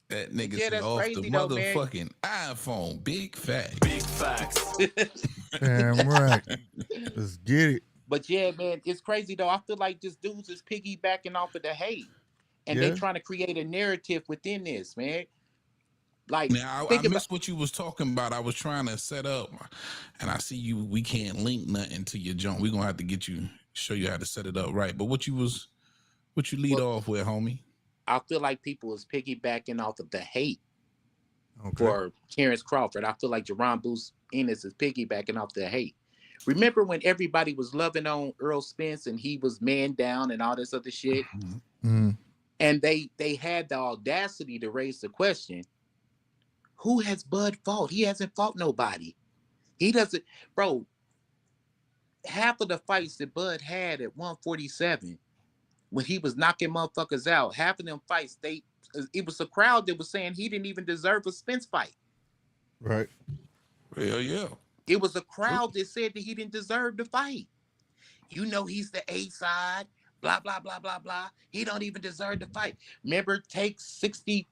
That But nigga yeah, said that's off the crazy though, man. motherfucking iPhone. Big fact. Big facts. Damn right. Let's get it. But yeah, man, it's crazy though. I feel like this dudes is piggybacking off of the hate, and they Yeah. trying to create a narrative within this, man. Like, Now I think about. missed what you was talking about. I was trying to set up, and I see you. We can't link nothing to your junk. We're gonna have to get you, show you how to set it up right. But what you lead Well, off with, homie? I feel like people is piggybacking off of the hate Okay. for Terrence Crawford. I feel like Jerron Booth Ennis is piggybacking off the hate. Remember when everybody was loving on Earl Spence and he was man down and all this other shit, Mm. and they had the audacity to raise the question: who has Bud fought? He hasn't fought nobody. He doesn't, bro. Half of the fights that Bud had at 147 when he was knocking motherfuckers out, half of them fights, it was a crowd that was saying he didn't even deserve a Spence fight. Right. Hell yeah. It was a crowd that said that he didn't deserve the fight. You know, he's the A side, blah, blah, blah, blah, blah. He don't even deserve the fight. Remember, take 60,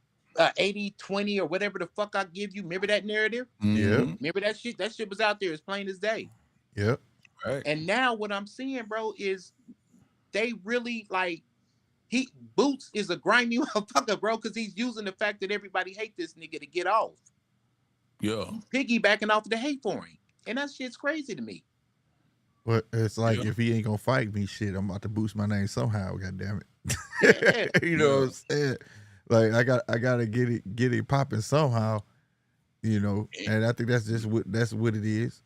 80, 20, or whatever the fuck I give you. Remember that narrative? Yeah. Remember that shit? That shit was out there as plain as day. Yeah. Right. And now what I'm seeing, bro, is they really like, Boots is a grimy motherfucker, bro, because he's using the fact that everybody hate this nigga to get off. Yeah. Piggybacking off the hate for him. And that shit's crazy to me. But it's like Yeah. if he ain't gonna fight me, shit, I'm about to boost my name somehow. God damn it. Yeah. You know Yeah. what I'm saying? Like I gotta get it popping somehow. You know, and I think that's just what it is.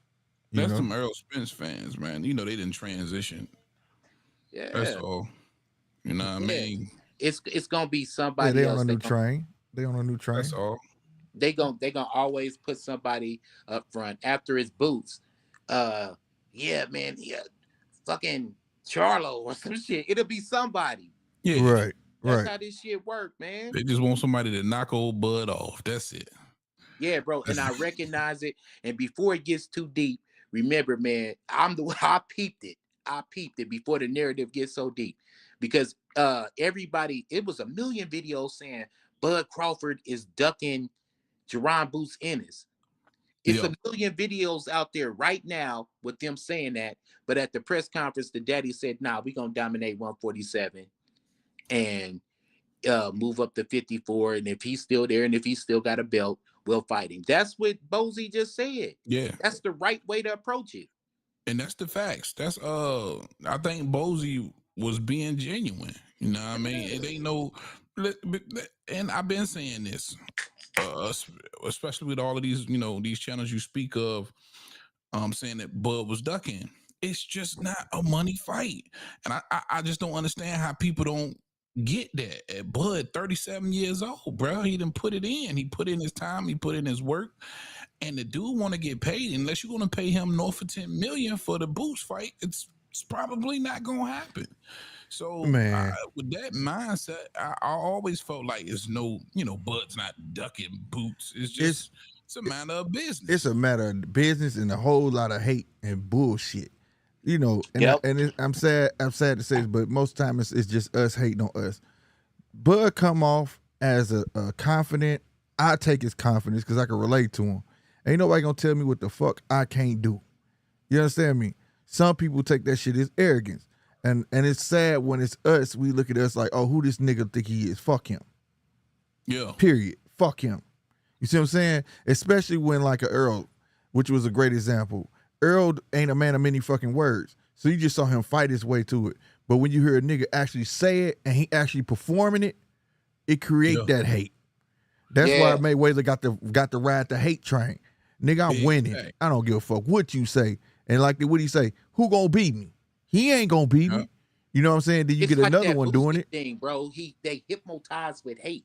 You That's know? some Earl Spence fans, man. You know they didn't transition. Yeah. That's all. You know what I mean? It's gonna be Yeah, somebody they on else. a new train. They on a new train. That's all. They gonna always put somebody up front after it's Boots. Yeah, man, yeah, fucking Charlo or some shit. It'll be somebody. Yeah. Right. That's Right. how this shit work, man. They just want somebody to knock old Bud off. That's it. Yeah, bro. And I recognize it. And before it gets too deep, remember, man, I'm the one. I peeped it. I peeped it before the narrative gets so deep, because everybody, it was a million videos saying Bud Crawford is ducking Jerron Boots Ennis. It's Yeah. a million videos out there right now with them saying that. But at the press conference, the daddy said, nah, we're going to dominate 147 and move up to 54. And if he's still there and if he's still got a belt, we'll fight him. That's what Bozy just said. Yeah. That's the right way to approach it. And that's the facts. That's I think Bozy was being genuine. You know what I mean? It ain't no, and I've been saying this, especially with all of these, you know, these channels you speak of, saying that Bud was ducking. It's just not a money fight, and I just don't understand how people don't get that. Bud, 37 years old, bro. He didn't put it in. He put in his time. He put in his work. And the dude want to get paid. Unless you're going to pay him north of 10 million for the Boots fight, it's probably not going to happen. So Man. with that mindset, I always felt like it's no, you know, Bud's not ducking Boots. It's just it's a matter of business. It's a matter of business and a whole lot of hate and bullshit. You know, and Yep. I'm sad to say this, but most times it's just us hating on us. Bud come off as a confident. I take his confidence because I can relate to him. Ain't nobody gonna tell me what the fuck I can't do. You understand me? Some people take that shit as arrogance. And it's sad when it's us, we look at us like, oh, who this nigga think he is? Fuck him. Yeah. Period. Fuck him. You see what I'm saying? Especially when like a Earl, which was a great example. Earl ain't a man of many fucking words. So you just saw him fight his way to it. But when you hear a nigga actually say it and he actually performing it, it create that hate. That's why Mayweather got to ride the hate train. Nigga, I'm winning. I don't give a fuck what you say. And like what he say, who gonna beat me? He ain't gonna beat me. You know what I'm saying? Then you It's get like another that one Boosie doing it. thing, bro. They hypnotized with hate.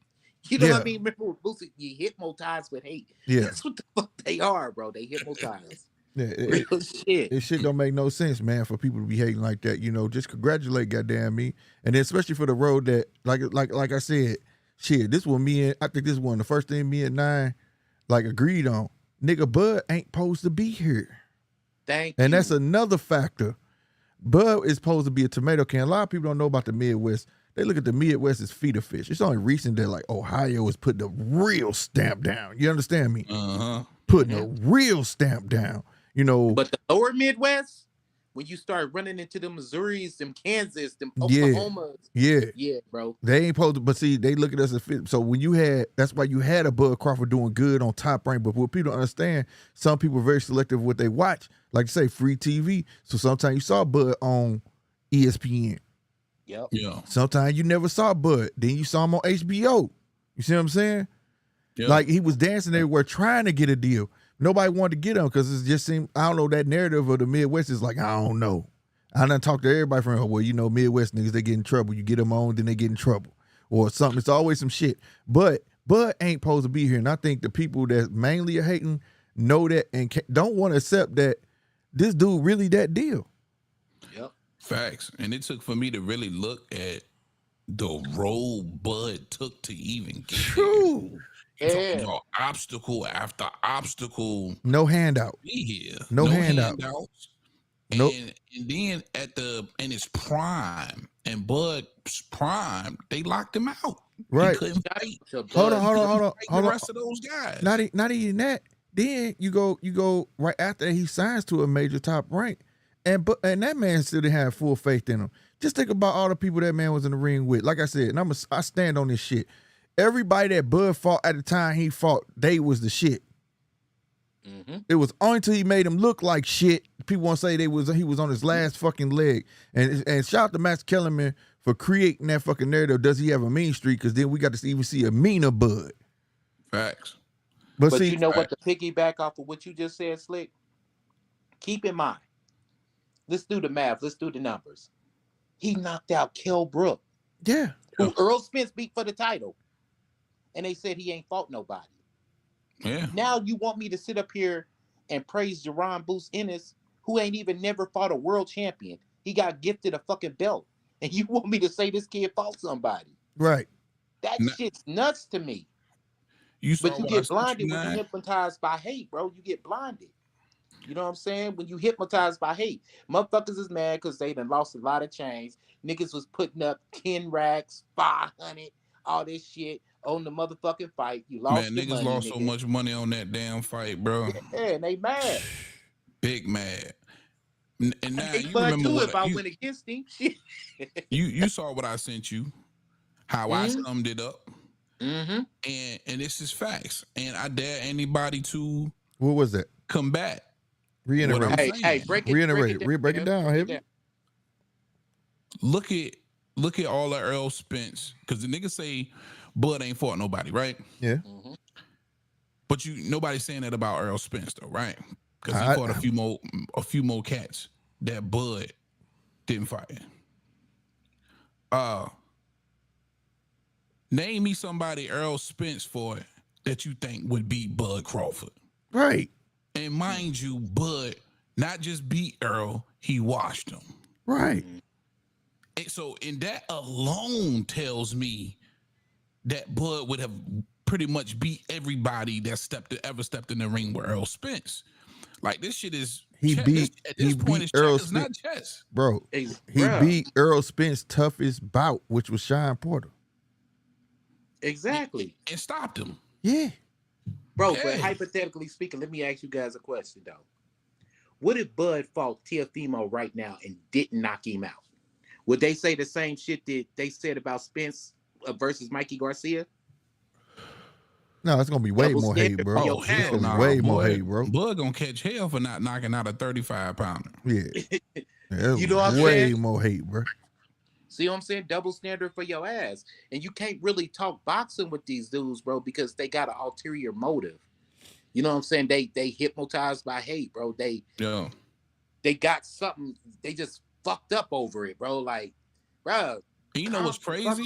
You know what I mean? Remember with Boosie, you hypnotized with hate. Yeah. That's what the fuck they are, bro. They hypnotized. Yeah, Real shit. It shit don't make no sense, man, for people to be hating like that. You know, just congratulate goddamn me. And then especially for the road that, like I said, shit, this was me and I think this is one of the first thing me and Nine like agreed on. Nigga, Bud ain't supposed to be here. Thank you. And that's another factor. Bud is supposed to be a tomato can. A lot of people don't know about the Midwest. they look at the Midwest as feeder fish. It's only recent that like Ohio is putting a real stamp down. You understand me? Putting a real stamp down. You know, but the lower Midwest, when you start running into them Missouris, them Kansas, them Oklahomas, yeah, bro. They ain't supposed to, but see, they look at us as fit. So when you had, that's why you had a Bud Crawford doing good on Top Rank. But what people don't understand, some people are very selective of what they watch. Like you say, free TV. So sometimes you saw Bud on ESPN. Yep. Yeah. Sometimes you never saw Bud. Then you saw him on HBO. You see what I'm saying? Yeah. Like he was dancing everywhere trying to get a deal. Nobody wanted to get him because it just seemed, I don't know, that narrative of the Midwest is like, I don't know. I done talked to everybody from, well, you know, Midwest niggas, they get in trouble. You get them on, then they get in trouble. Or something. It's always some shit. But Bud ain't supposed to be here. And I think the people that mainly are hating know that and don't want to accept that this dude really that deal. Yep. Facts. And it took for me to really look at the role Bud took to even get True. Talking about obstacle after obstacle. No handout. Here. No handout. Handouts. Nope. And then in his prime and Bud's prime, they locked him out. Right. He couldn't fight. Hold on. The rest of those guys. Not even that. Then you go right after he signs to a major Top Rank, and that man still didn't have full faith in him. Just think about all the people that man was in the ring with. Like I said, and I stand on this shit. Everybody that Bud fought at the time he fought, they was the shit. Mm-hmm. It was only until he made him look like shit. People want to say he was on his last fucking leg. And shout out to Max Kellerman for creating that fucking narrative. Does he have a mean streak? Because then we got to even see a meaner Bud. Facts. But see, you know what? To piggyback off of what you just said, Slick, keep in mind, let's do the math. Let's do the numbers. He knocked out Kell Brook. Yeah. Who Earl Spence beat for the title. And they said he ain't fought nobody. Yeah. Now you want me to sit up here and praise Jerron Boots Ennis, who ain't even never fought a world champion. He got gifted a fucking belt. And you want me to say this kid fought somebody. Right. That shit's nuts to me. But you get blinded when you hypnotized by hate, bro. You get blinded. You know what I'm saying? When you hypnotized by hate. Motherfuckers is mad because they done lost a lot of chains. Niggas was putting up 10 racks, 500, all this shit on the motherfucking fight. You lost niggas money, lost so much money on that damn fight, bro. Yeah, and they mad. Big mad. And now you Bud remember too what if I went against him. you saw what I sent you, how I summed it up. Mm-hmm. And this is facts. And I dare anybody to what was that? Combat. Reiterate. Hey, break it down, heavy. Look at all the Earl Spence, because the niggas say Bud ain't fought nobody, right? Yeah. Mm-hmm. But nobody's saying that about Earl Spence though, right? Because he fought a few more cats that Bud didn't fight. Name me somebody Earl Spence for that you think would beat Bud Crawford. Right. And mind you, Bud not just beat Earl, he washed him. Right. And so, and that alone tells me that Bud would have pretty much beat everybody that ever stepped in the ring with Earl Spence. Like, this shit is at this point it's Earl Spence, not chess. Bro, he beat Earl Spence's toughest bout, which was Sean Porter. Exactly. And stopped him. Yeah. Bro, but hypothetically speaking, let me ask you guys a question, though. What if Bud fought Teofimo right now and didn't knock him out? Would they say the same shit that they said about Spence versus Mikey Garcia? No, it's gonna be way more hate, bro. Oh, hell no. Way more hate, bro. Bud gonna catch hell for not knocking out a 35-pounder. Yeah. You know what I'm way saying? more hate, bro. See what I'm saying? Double standard for your ass. And you can't really talk boxing with these dudes, bro, because they got an ulterior motive. You know what I'm saying? They hypnotized by hate, bro. They got something. They just fucked up over it, bro. Like, bro. You know what's crazy?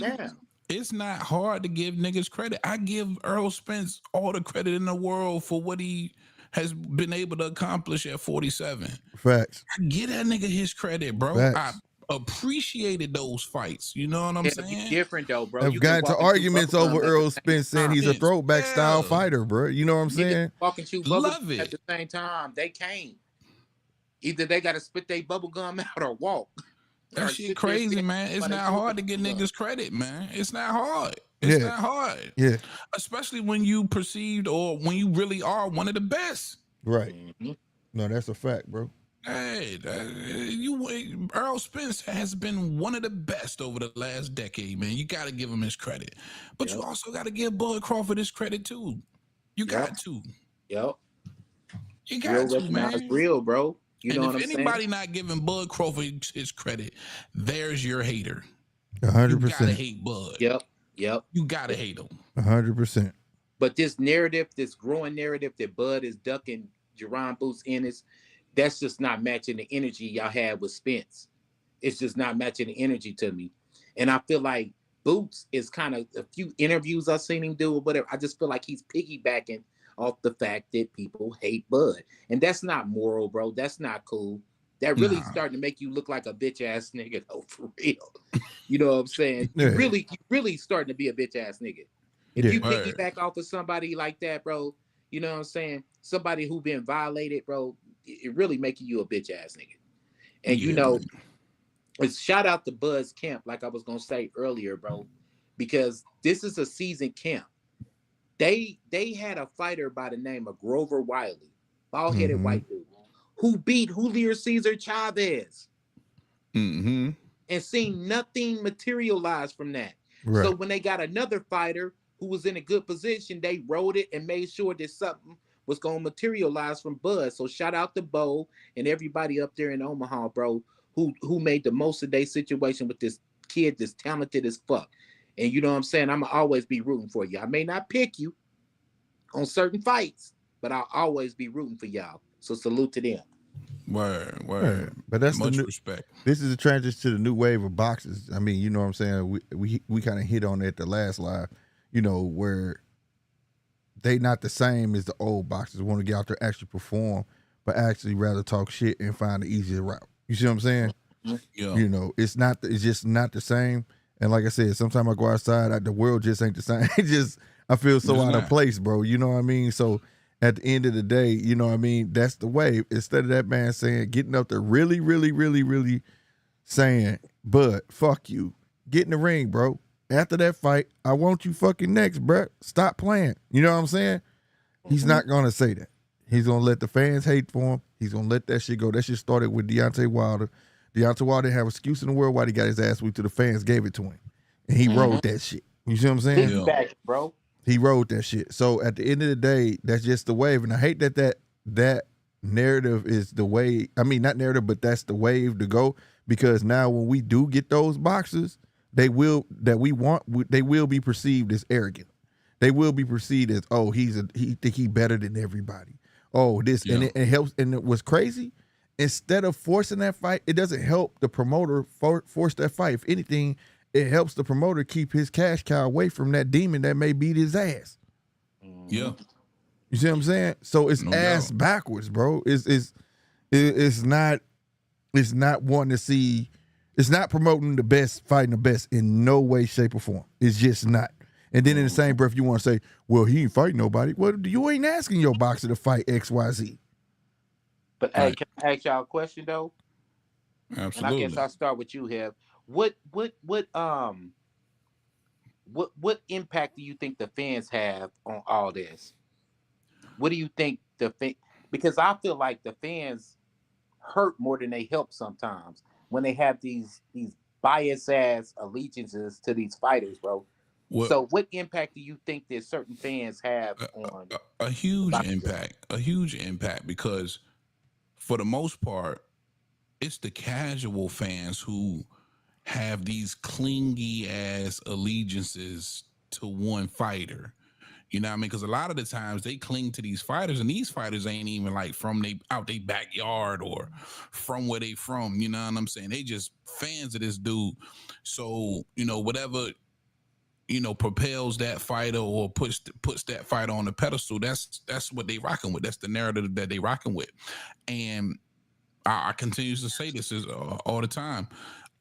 It's not hard to give niggas credit. I give Earl Spence all the credit in the world for what he has been able to accomplish at 47. Facts. I give that nigga his credit, bro. Facts. I appreciated those fights. You know what I'm saying? Different though, bro. I've got into arguments over Earl Spence saying he's a throwback style fighter, bro. You know what I'm saying? Walking chew bubble at the same time. They can't. Either they got to spit their bubble gum out or walk. That or shit sit there crazy, saying man. It's somebody not hard to get whooping them. niggas credit, man. It's not hard. It's Yeah, not hard. yeah, Especially when you perceived or when you really are one of the best. right. Mm-hmm. No, that's a fact, bro. Hey, Earl Spence has been one of the best over the last decade, man. You got to give him his credit, but you Yep. also got to give Bud Crawford his credit too. You Yep. got to. Yep. You Real got to, recognize man. real, bro. You And know what if I'm saying? anybody not giving Bud Crawford his credit, there's your hater. You gotta 100%. hate Bud. Yep. Yep. You gotta hate him. 100%. But this narrative, this growing narrative that Bud is ducking Jerron Boots Ennis, that's just not matching the energy y'all had with Spence. It's just not matching the energy to me. And I feel like Boots is kind of a few interviews I've seen him do or whatever. I just feel like he's piggybacking off the fact that people hate Bud. And that's not moral, bro. That's not cool. That really Nah. starting to make you look like a bitch ass nigga, though, for real. You know what I'm saying? Yeah. You really starting to be a bitch ass nigga. If Yeah. you Word. piggyback off of somebody like that, bro, you know what I'm saying? Somebody who been violated, bro, it really making you a bitch ass nigga. And you Yeah, know, man. it's shout out to Buzz Camp, like I was gonna say earlier, bro, because this is a season camp. They had a fighter by the name of Grover Wiley, bald-headed Mhm. white dude, who beat Julio Cesar Chavez Mm-hmm. and seen nothing materialize from that. Right. So when they got another fighter who was in a good position, they rode it and made sure that something was going to materialize from Buzz. So shout out to Bo and everybody up there in Omaha, bro, who made the most of their situation with this kid that's talented as fuck. And you know what I'm saying? I'm going to always be rooting for you. I may not pick you on certain fights, but I'll always be rooting for y'all. So salute to them. Word, Yeah. word. But that's the Much new. respect. This is a transition to the new wave of boxers. I mean, you know what I'm saying? We kind of hit on it at the last live, you know, where they not the same as the old boxers want to get out there actually perform, but actually rather talk shit and find the easier route. You see what I'm saying? Yeah. You know, it's just not the same. And like I said, sometimes I go outside, the world just ain't the same. I feel so It's out of not. place, bro. You know what I mean? So at the end of the day, you know what I mean? That's the way. Instead of that man saying, getting up there really, really, really, really saying, Bud, fuck you. Get in the ring, bro. After that fight, I want you fucking next, bro. Stop playing. You know what I'm saying? He's not going to say that. He's going to let the fans hate for him. He's going to let that shit go. That shit started with Deontay Wilder. Deontay Wilder didn't have an excuse in the world why he got his ass whipped to the fans, gave it to him. And he rode that shit. You see what I'm saying? Yeah. Back, bro. He rode that shit. So at the end of the day, that's just the wave. And I hate that narrative is the way. I mean, not narrative, but that's the wave to go. Because now when we do get those boxers, they will be perceived as arrogant. They will be perceived as, oh, he think he better than everybody. Oh, this Yeah. and it helps. And it was crazy. Instead of forcing that fight, it doesn't help the promoter force that fight. If anything, it helps the promoter keep his cash cow away from that demon that may beat his ass. Yeah. You see what I'm saying? So it's No ass doubt. backwards, bro. It's not wanting to see. It's not promoting the best, fighting the best in no way, shape, or form. It's just not. And then in the same breath, you want to say, "Well, he ain't fighting nobody." Well, you ain't asking your boxer to fight XYZ. But hey, Right. can I ask y'all a question though? And I guess Absolutely. I'll start with you, Heb. What impact do you think the fans have on all this? What do you think because I feel like the fans hurt more than they help sometimes when they have these bias ass allegiances to these fighters, bro. Well, So what impact do you think that certain fans have on a huge boxing? impact. A huge impact because for the most part, it's the casual fans who have these clingy ass allegiances to one fighter. You know what I mean? Because a lot of the times they cling to these fighters, and these fighters ain't even like from they out their backyard or from where they from. You know what I'm saying? They just fans of this dude. So whatever propels that fighter or puts that fighter on the pedestal. That's what they rocking with. That's the narrative that they rocking with, and I continue to say this is all the time.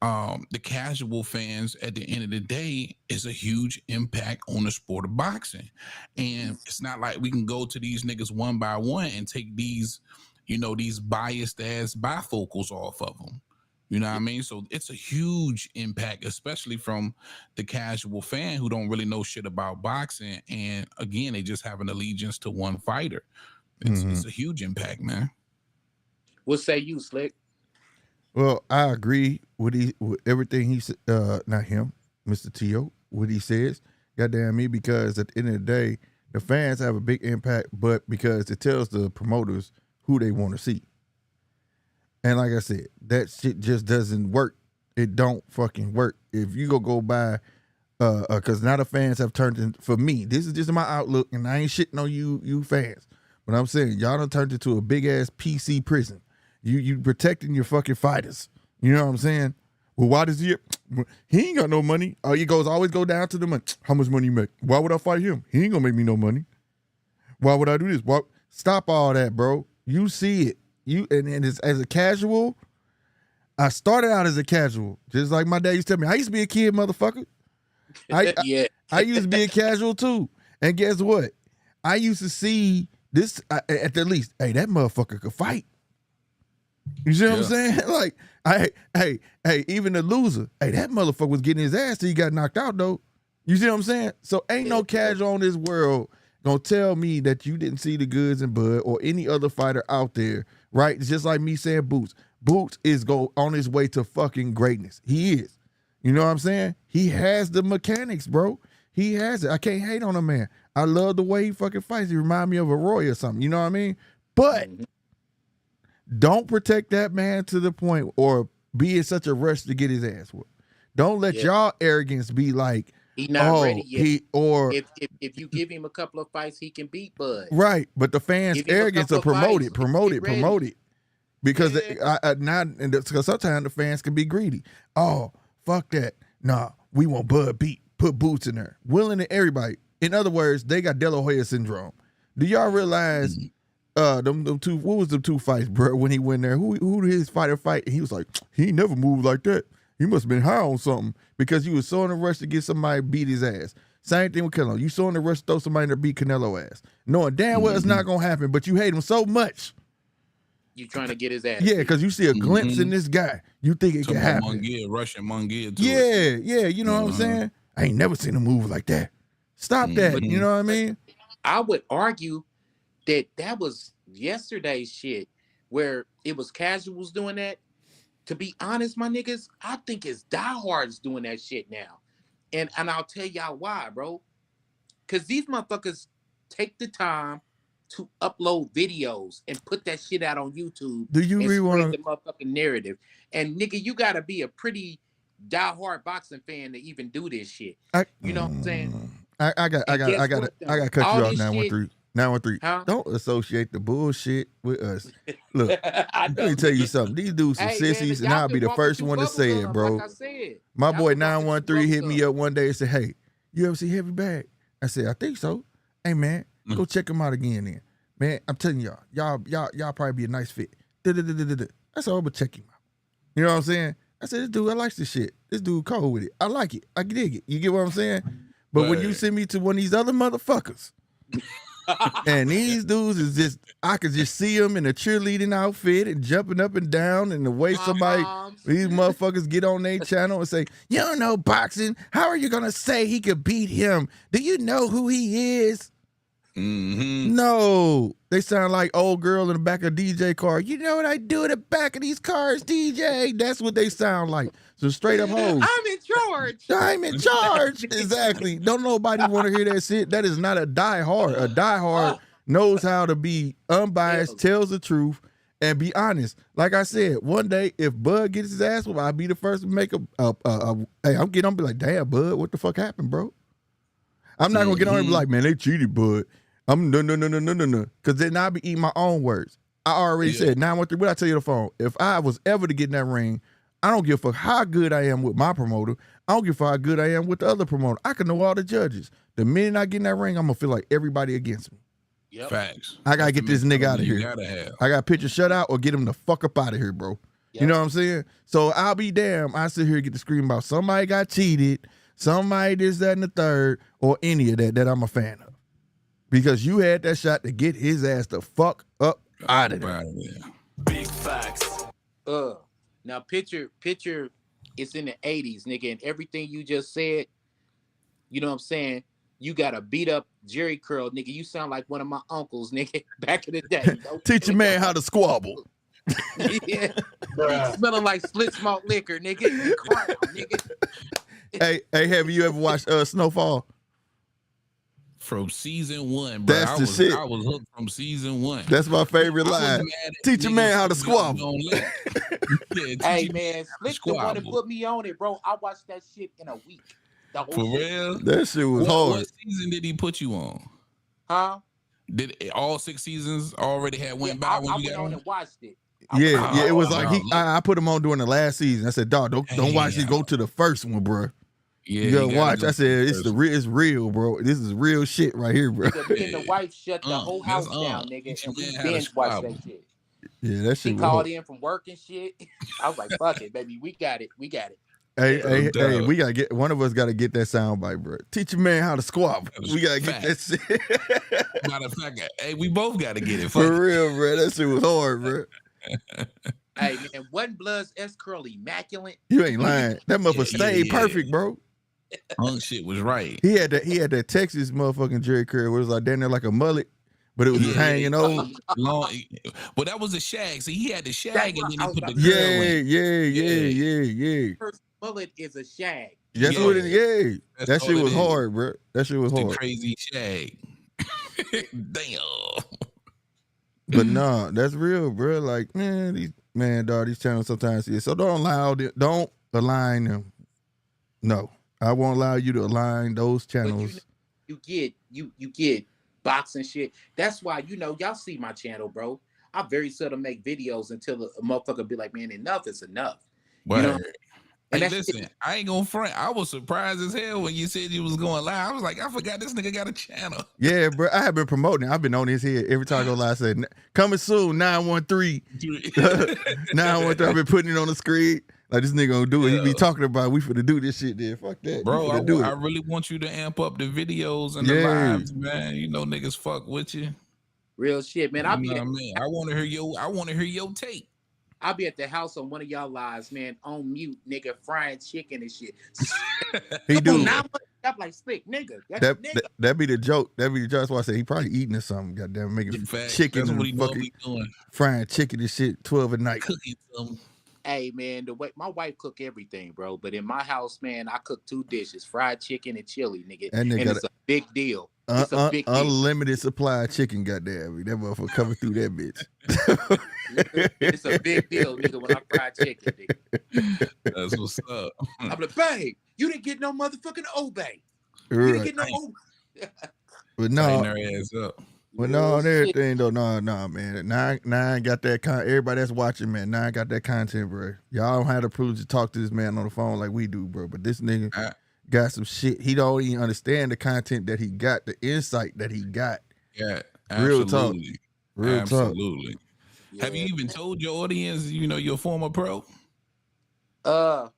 The casual fans at the end of the day is a huge impact on the sport of boxing. And it's not like we can go to these niggas one by one and take these biased ass bifocals off of them. You know what I mean? So it's a huge impact, especially from the casual fan who don't really know shit about boxing. And again, they just have an allegiance to one fighter. It's a huge impact, man. What say you, Slick? Well, I agree with everything he said. Not him, Mr. T.O. What he says. Goddamn me, because at the end of the day, the fans have a big impact, but because it tells the promoters who they want to see. And like I said, that shit just doesn't work. It don't fucking work. If you go by, because now the fans have turned in, for me, this is just my outlook, and I ain't shitting on you fans. But I'm saying, y'all done turned into a big-ass PC prison. You protecting your fucking fighters. You know what I'm saying? Well, why does he ain't got no money. Oh, he always go down to the money. How much money you make? Why would I fight him? He ain't gonna make me no money. Why would I do this? Stop all that, bro. You see it. And it's, as a casual, I started out as a casual. Just like my dad used to tell me. I used to be a kid, motherfucker. Yeah. I used to be a casual too. And guess what? I used to see this at the least, hey, that motherfucker could fight. You see what I'm saying? Like, hey, even the loser, hey, that motherfucker was getting his ass till he got knocked out, though. You see what I'm saying? So ain't no casual on this world gonna tell me that you didn't see the goods in Bud or any other fighter out there, right? It's just like me saying Boots. Boots is on his way to fucking greatness. He is. You know what I'm saying? He has the mechanics, bro. He has it. I can't hate on a man. I love the way he fucking fights. He remind me of a Roy or something. You know what I mean? But don't protect that man to the point or be in such a rush to get his ass whooped. Don't let y'all arrogance be like, he's not ready yet. If you give him a couple of fights, he can beat Bud. Right, but the fans' arrogance are promote it. Because because sometimes the fans can be greedy. Oh, fuck that. Nah, we want Bud beat. Put Boots in there. Willing to everybody. In other words, they got De La Hoya syndrome. Do y'all realize them two, what was the two fights, bro, when he went there? Who did his fighter fight? And he was like, he never moved like that. He must have been high on something because he was so in a rush to get somebody beat his ass. Same thing with Canelo. You so in a rush to throw somebody to beat Canelo ass. Knowing damn well it's not going to happen, but you hate him so much. You trying to get his ass. Yeah, because you see a glimpse in this guy. You think it can happen. Russian Munguia too. Yeah, you know what I'm saying? I ain't never seen him move like that. Stop that, you know what I mean? I would argue that was yesterday's shit where it was casuals doing that. To be honest, my niggas, I think it's diehards doing that shit now. And I'll tell y'all why, bro. Because these motherfuckers take the time to upload videos and put that shit out on YouTube. Do you really want the motherfucking narrative? And nigga, you gotta be a pretty diehard boxing fan to even do this shit. You know what I'm saying? I got to cut you off 913. Huh? Don't associate the bullshit with us. Look, let me tell you something. These dudes are sissies, and I'll be the first one to say it, bro. Like I said, my boy 913 hit me up one day and said, "Hey, you ever see Heavy Bag?" I said, "I think so." Hey man, go check him out again then. Man, I'm telling y'all probably be a nice fit. I said, I'm gonna check him out. You know what I'm saying? I said, this dude, I like this shit. This dude cold with it. I like it. I dig it. You get what I'm saying? But when you send me to one of these other motherfuckers, and these dudes is just, I could just see them in a cheerleading outfit and jumping up and down, and the way these motherfuckers get on their channel and say, you don't know boxing. How are you gonna say he could beat him? Do you know who he is? No, they sound like old girl in the back of a DJ car. You know what I do in the back of these cars, DJ? That's what they sound like. So straight up hoes. I'm in charge. I'm in charge. Exactly. Don't nobody want to hear that shit. That is not a diehard. A diehard knows how to be unbiased, tells the truth, and be honest. Like I said, one day if Bud gets his ass whooped, I'll be the first to make hey, I'm getting on be like, damn, Bud, what the fuck happened, bro? I'm not gonna get on and be like, man, they cheated, Bud. I'm no. Because then I'll be eating my own words. I already said 913. What I tell you on the phone? If I was ever to get in that ring, I don't give a fuck how good I am with my promoter. I don't give a fuck how good I am with the other promoter. I can know all the judges. The minute I get in that ring, I'm gonna feel like everybody against me. Yep. Facts. I gotta get this nigga out of here. I got pitch a shutout or get him the fuck up out of here, bro. Yep. You know what I'm saying? So I'll be damned. I sit here and get to scream about somebody got cheated, somebody this, that, and the third, or any of that I'm a fan of. Because you had that shot to get his ass the fuck up out of there. Big facts. Now picture it's in the 80s, nigga, and everything you just said, you know what I'm saying? You got a beat up Jerry curl, nigga. You sound like one of my uncles, nigga, back in the day. Teach a man how to squabble. Yeah. Smelling like split small liquor, nigga. And crown, nigga. Hey, have you ever watched Snowfall? From season 1, bro. That's the shit. I was hooked from season 1. That's my favorite line. Teach a man how to squabble. Hey man, Slick the one that put me on it, bro. I watched that shit in a week. The whole For shit. real? That shit was hard. What season did he put you on? Huh? Did all 6 seasons already went by when you got on and watched it. Yeah, it was like I put him on during the last season. I said, dog, don't watch it. Go to the first one, bro. Yeah, you gotta watch. I said, it's real, bro. This is real shit right here, bro. Me and the wife shut the whole house down, nigga, and we binge watched that shit. Yeah, that shit. She called in from work and shit. I was like, fuck it, baby. We got it. Hey, we gotta get one of us gotta get that soundbite, bro. Teach a man how to squabble. We gotta get that shit. Matter of fact, hey, we both gotta get it. For real, bro. That shit was hard, bro. Hey man, wasn't Blood's S curl immaculate? You ain't lying. That motherfucker stayed perfect, bro. Shit was right. He had that Texas motherfucking Jerry curl. It was like down there like a mullet, but it was just hanging over. Long, but that was a shag. See, he had the shag and then he put the yeah. First mullet is a shag. That's what it is. That shit was hard, bro. That shit was hard. Crazy shag. Damn. But nah, that's real, bro. Like, man, these channels sometimes see it. So don't align them. No. I won't allow you to align those channels. You get boxing shit. That's why, y'all see my channel, bro. I very seldom make videos until a motherfucker be like, man, enough is enough. Right. You know? Hey, listen, I ain't gonna front. I was surprised as hell when you said you was going live. I was like, I forgot this nigga got a channel. Yeah, bro. I have been promoting. I've been on his head every time I go live. I said, coming soon, 913. 913. I've been putting it on the screen. Like, this nigga gonna do it. He be talking about we finna do this shit there. Fuck that. Bro, I really want you to amp up the videos and the lives, man. You know niggas fuck with you. Real shit, man. I want to hear your take. I'll be at the house on one of y'all lives, man, on mute, nigga, frying chicken and shit. He do. I'm like, Slick, nigga. That be the joke. That be the joke. That's why I say he probably eating or something. Goddamn, making chicken. That's what he fucking doing. Frying chicken and shit 12 at night. Cooking something. Hey man, the way my wife cook everything, bro. But in my house, man, I cook 2 dishes: fried chicken and chili, nigga. And it's a big deal. It's a big deal. Unlimited supply of chicken, goddamn. That motherfucker coming through that bitch. It's a big deal, nigga. When I fry chicken, nigga. That's what's up. I'm like, babe, you didn't get no motherfucking obey. You didn't get no obey. But no, their ass up. But no, everything though, no, man. Nine got that everybody that's watching, man. Nine got that content, bro. Y'all don't have the privilege to talk to this man on the phone like we do, bro. But this nigga got some shit. He don't even understand the content that he got, the insight that he got. Yeah, absolutely. Real talk. Yeah. Have you even told your audience, you're a former pro? Nah.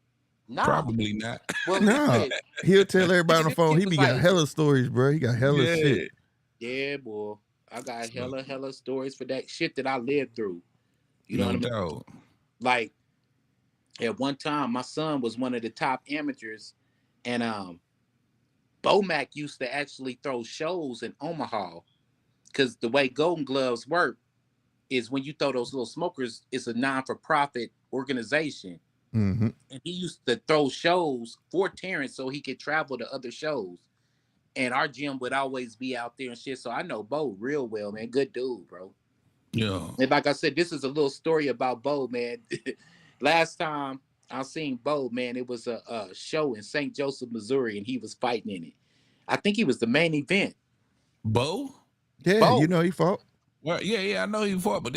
Probably not. Well, no, he'll tell everybody on the phone. He got hella stories, bro. He got hella shit. Yeah, boy. I got hella stories for that shit that I lived through. You know what I mean? Like, at one time, my son was one of the top amateurs, and Bomac used to actually throw shows in Omaha, because the way Golden Gloves work is when you throw those little smokers, it's a non-for-profit organization. Mm-hmm. And he used to throw shows for Terrence so he could travel to other shows. And our gym would always be out there and shit. So I know Bo real well, man. Good dude, bro. Yeah. And like I said, this is a little story about Bo, man. Last time I seen Bo, man, it was a show in St. Joseph, Missouri, and he was fighting in it. I think he was the main event. Bo? Yeah, Bo. He fought. Well, yeah, I know he fought, but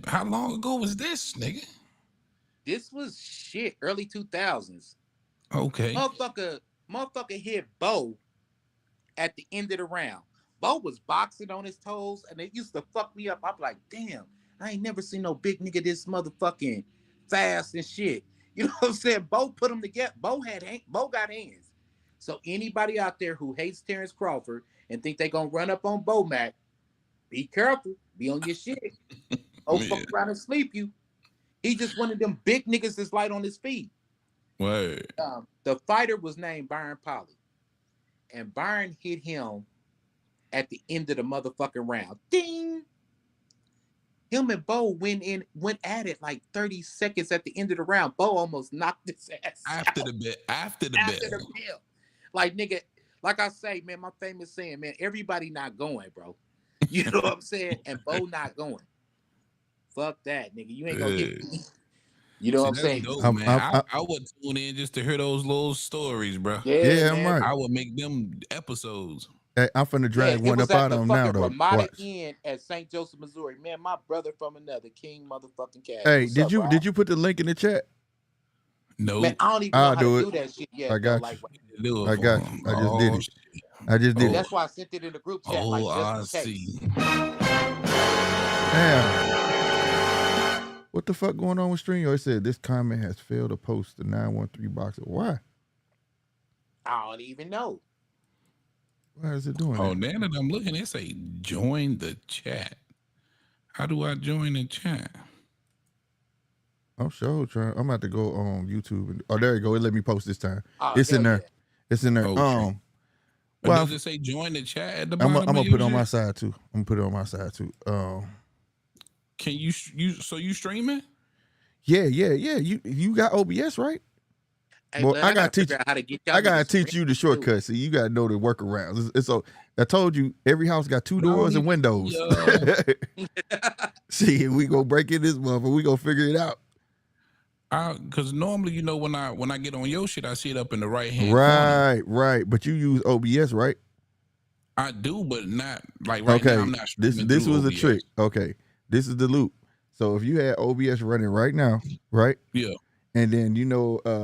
how long ago was this, nigga? This was shit, early 2000s. Okay. Motherfucker hit Bo at the end of the round. Bo was boxing on his toes, and it used to fuck me up. I'm like, damn, I ain't never seen no big nigga this motherfucking fast and shit. You know what I'm saying? Bo put them together. Bo got hands. So anybody out there who hates Terrence Crawford and think they gonna run up on Bomac, be careful. Be on your shit. Fuck around and sleep you. He just one of them big niggas that's light on his feet. Word. The fighter was named Byron Polly, and Byron hit him at the end of the motherfucking round. Ding. Him and Bo went at it like 30 seconds at the end of the round. Bo almost knocked his ass After out. the bell. After the After bell. the bell. Like, nigga, like I say, man, my famous saying, man, everybody not going, bro. You know what I'm saying? And Bo not going. Fuck that, nigga. You ain't gonna get me. You know what I'm that's saying? dope, man. I would tune in just to hear those little stories, bro. Yeah, I'm man. right. I would make them episodes. Hey, I'm finna drag one up out of them now, though. Ramada Watch. Inn at St. Joseph, Missouri. Man, my brother from another King motherfucking Cash. Hey, What's did up, you Rob? did you put the link in the chat? No. Man, I don't even know how to do that shit yet. I got you. I got you. I just did it. I just did it. That's why I sent it in the group chat. Like, just in case. Damn. What the fuck going on with StreamYard? It said this comment has failed to post the 913 boxer. Why? I don't even know. Why is it doing Oh, that? now that I'm looking, it say join the chat. How do I join the chat? I'm sure trying. I'm about to go on YouTube. Oh, there you go. It let me post this time. Oh, it's in there. yeah. It's in there. Okay. Well, does it say join the chat at the I'm bottom? gonna put it on my side too. I'm gonna put it on my side too. Can you streaming? Yeah. You got OBS, right? Hey, Well, man, I gotta teach. how to get y'all I gotta niggas teach you the shortcuts. So you gotta know the workarounds. It's so I told you every house got two doors and windows. See, we gonna break in this motherfucker. We gonna figure it out. Because normally, you know, when I get on your shit, I see it up in the right hand corner. Right. But you use OBS, right? I do, but not like right now. I'm not. This was OBS. a trick. Okay, this is the loop. So if you had OBS running right now, right? Yeah. And then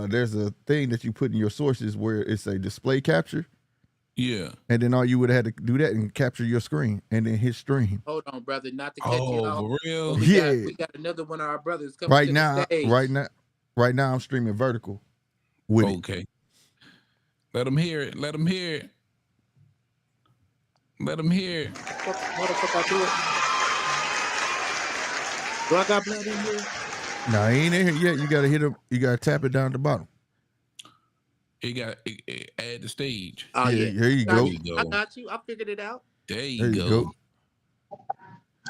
there's a thing that you put in your sources where it's a display capture. Yeah. And then all you would have had to do that and capture your screen and then hit stream. Hold on, brother. Not to catch you off. For real? We got another one of our brothers coming to the stage. Right now I'm streaming vertical with it. Okay. Let them hear it. Let them hear it. Let them hear it. What the fuck I do it? Do I got blood in here? Nah, he ain't in here yet. You gotta hit him. You gotta tap it down at the bottom. It add the stage. Oh yeah. There you go. I got you. I figured it out. There you go.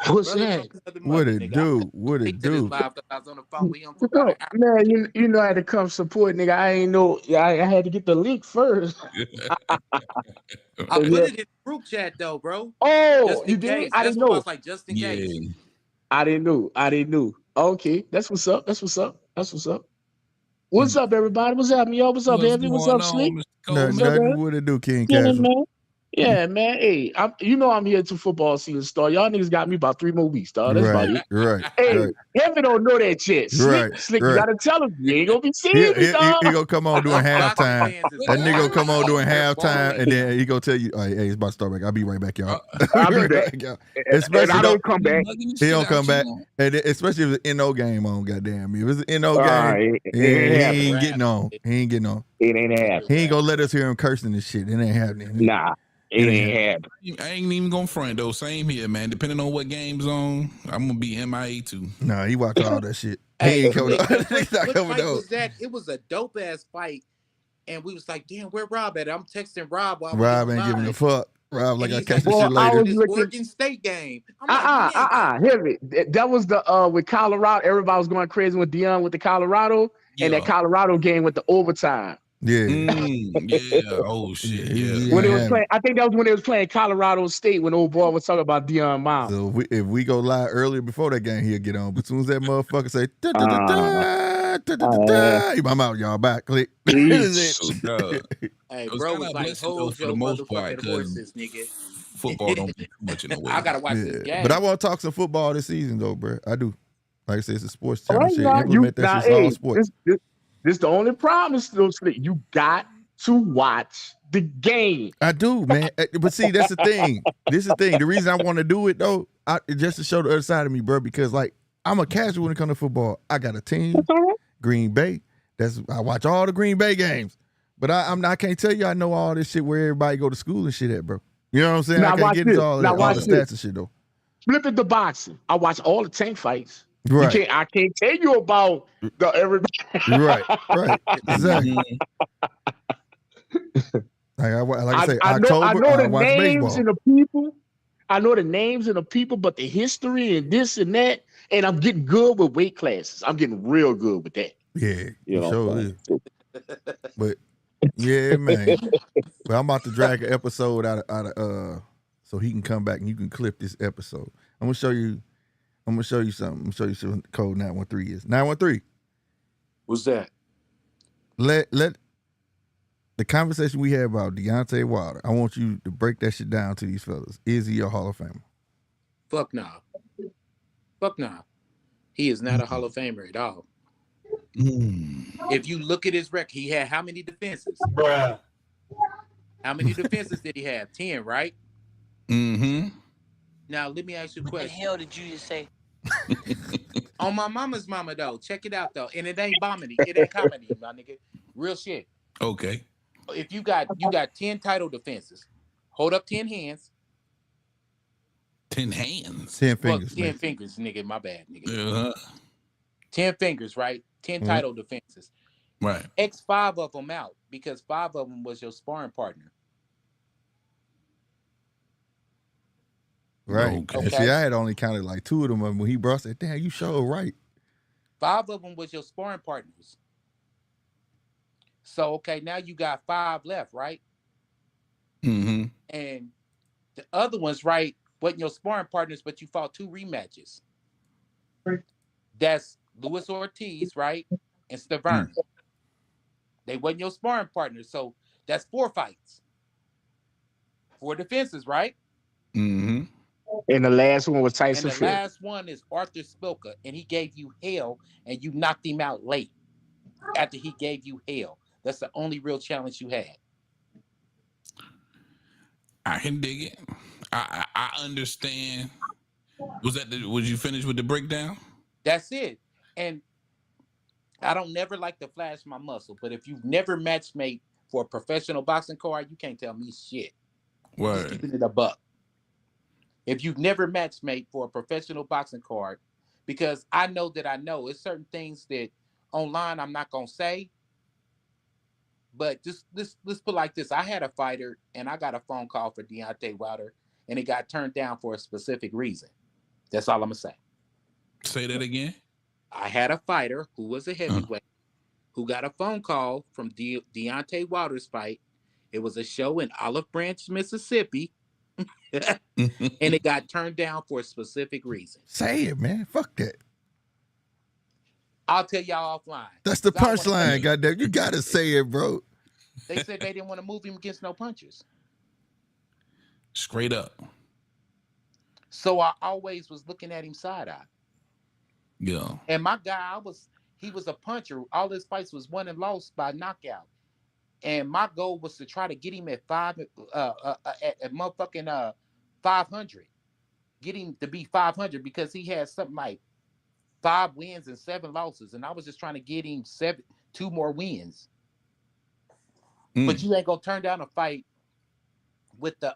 What's that? What it do? What it do? I was on the phone with him for No, about an hour. man, you know I had to come support, nigga. I ain't know. I had to get the link first. I put it in the group chat though, bro. Oh, you did? I didn't know. I was like, just in case. I didn't know. Okay, that's what's up. What's up, everybody? What's happening, y'all? What's up, Anthony? What's up, Slick? Nothing. What it do, King Castle? Man. Yeah, man. Hey, I'm here till football season start. Y'all niggas got me about 3 more weeks, dog. That's about it. Right. Hey, Heavy don't know that shit. Slick, you gotta tell him. You ain't gonna be seeing me, dog. He gonna come on during halftime. That nigga gonna come on during halftime, and then he gonna tell you, hey, it's about to start back. I'll be right back, y'all. I'll be back. Especially and I don't come back. He don't come back. And especially if it's an NO game on, goddamn. If it's an NO game, he ain't getting on. It ain't happening. He ain't gonna let us hear him cursing this shit. It ain't happening. Nah. It ain't happening. I ain't even gonna front though. Same here, man. Depending on what game's on, I'm gonna be MIA too. Nah, he watch all that shit. Hey, he ain't coming up. What fight was that? It was a dope ass fight, and we was like, "Damn, where Rob at?" I'm texting Rob. Rob ain't giving a fuck. Rob like I catch this shit I later. was This Oregon State game. Heavy. That was the with Colorado. Everybody was going crazy with Deion with the Colorado, and that Colorado game with the overtime. Yeah. Oh shit. Yeah. When it was playing, I think that was when they was playing Colorado State when old boy was talking about Deion Mom. So if we go live earlier before that game, he'll get on. But as soon as that motherfucker say I'm out, y'all back. Click. Hey, bro, was like, hold your motherfucking horses, nigga. Football don't be too much in the way. I gotta watch this game. But I want to talk some football this season though, bro. I do. Like I said, it's a sports channel. Shit. Implement that shit. All sports. This the only problem, still Slick. You got to watch the game. I do, man. But see, that's the thing. This is the thing. The reason I want to do it though, just to show the other side of me, bro. Because like I'm a casual when it comes to football. I got a team, Green Bay. I watch all the Green Bay games. But I can't tell you I know all this shit where everybody go to school and shit at, bro. You know what I'm saying? Now I can't get into all the stats and shit though. Flip it to boxing. I watch all the tank fights. Right. I can't tell you about the everybody. Right. Right. Exactly. Mhm. Like I say, I October, know I the watch names baseball. and the people. I know the names and the people, but the history and this and that. And I'm getting good with weight classes. I'm getting real good with that. Yeah, You you know sure what is. I'm But yeah, man. saying? Well, I'm about to drag an episode out of so he can come back and you can clip this episode. I'm gonna show you something. I'm gonna show you some code 913 is. 913. What's that? Let the conversation we had about Deontay Wilder, I want you to break that shit down to these fellas. Is he a Hall of Famer? Fuck nah. Fuck nah. He is not a Hall of Famer at all. If you look at his record, he had how many defenses? Bruh. How many defenses did he have? 10, right? Mm-hmm. Now let me ask you a What the question. hell did you just say? On my mama's mama though, check it out though, and it ain't bombing, it ain't comedy, my nigga. Real shit. Okay. If you got 10 title defenses, hold up 10 hands. 10 hands. 10 Well, fingers. 10 man. fingers, nigga. My bad, nigga. Uh-huh. 10 fingers, right? 10 title defenses. Right. X 5 of them out because 5 of them was your sparring partner. Right. Okay. And see, I had only counted like 2 of them. And when he brought, I said, damn, you sure right. 5 of them was your sparring partners. So, okay, now you got 5 left, right? Mm-hmm. And the other ones, right, wasn't your sparring partners, but you fought 2 rematches. That's Luis Ortiz, right? And Stavern. They wasn't your sparring partners. So that's 4 fights. 4 defenses, right? Mm-hmm. And the last one was And Tyson the Fury. last one is Arthur Spilka, and he gave you hell, and you knocked him out late after he gave you hell. That's the only real challenge you had. I can dig it. I understand. Was you finished with the breakdown? That's it. And I don't never like to flash my muscle, but if you've never match made for a professional boxing card, you can't tell me shit. Just Word. keeping it a buck. If you've never match made for a professional boxing card, because I know it's certain things that online I'm not gonna say. But just let's put it like this. I had a fighter and I got a phone call for Deontay Wilder and it got turned down for a specific reason. That's all I'm gonna say. Say that again. I had a fighter who was a heavyweight who got a phone call from Deontay Wilder's fight. It was a show in Olive Branch, Mississippi. And it got turned down for a specific reason. Say it, man. Fuck that. I'll tell y'all offline. That's the punchline, goddamn. You gotta say it, bro. They said they didn't want to move him against no punchers. Straight up. So I always was looking at him side eye. Yeah. And my guy, he was a puncher. All his fights was won and lost by knockout. And my goal was to try to get him at motherfucking 500. Get him to be 500 because he had something like 5 wins and 7 losses. And I was just trying to get him 2 more wins. But you ain't gonna turn down a fight with the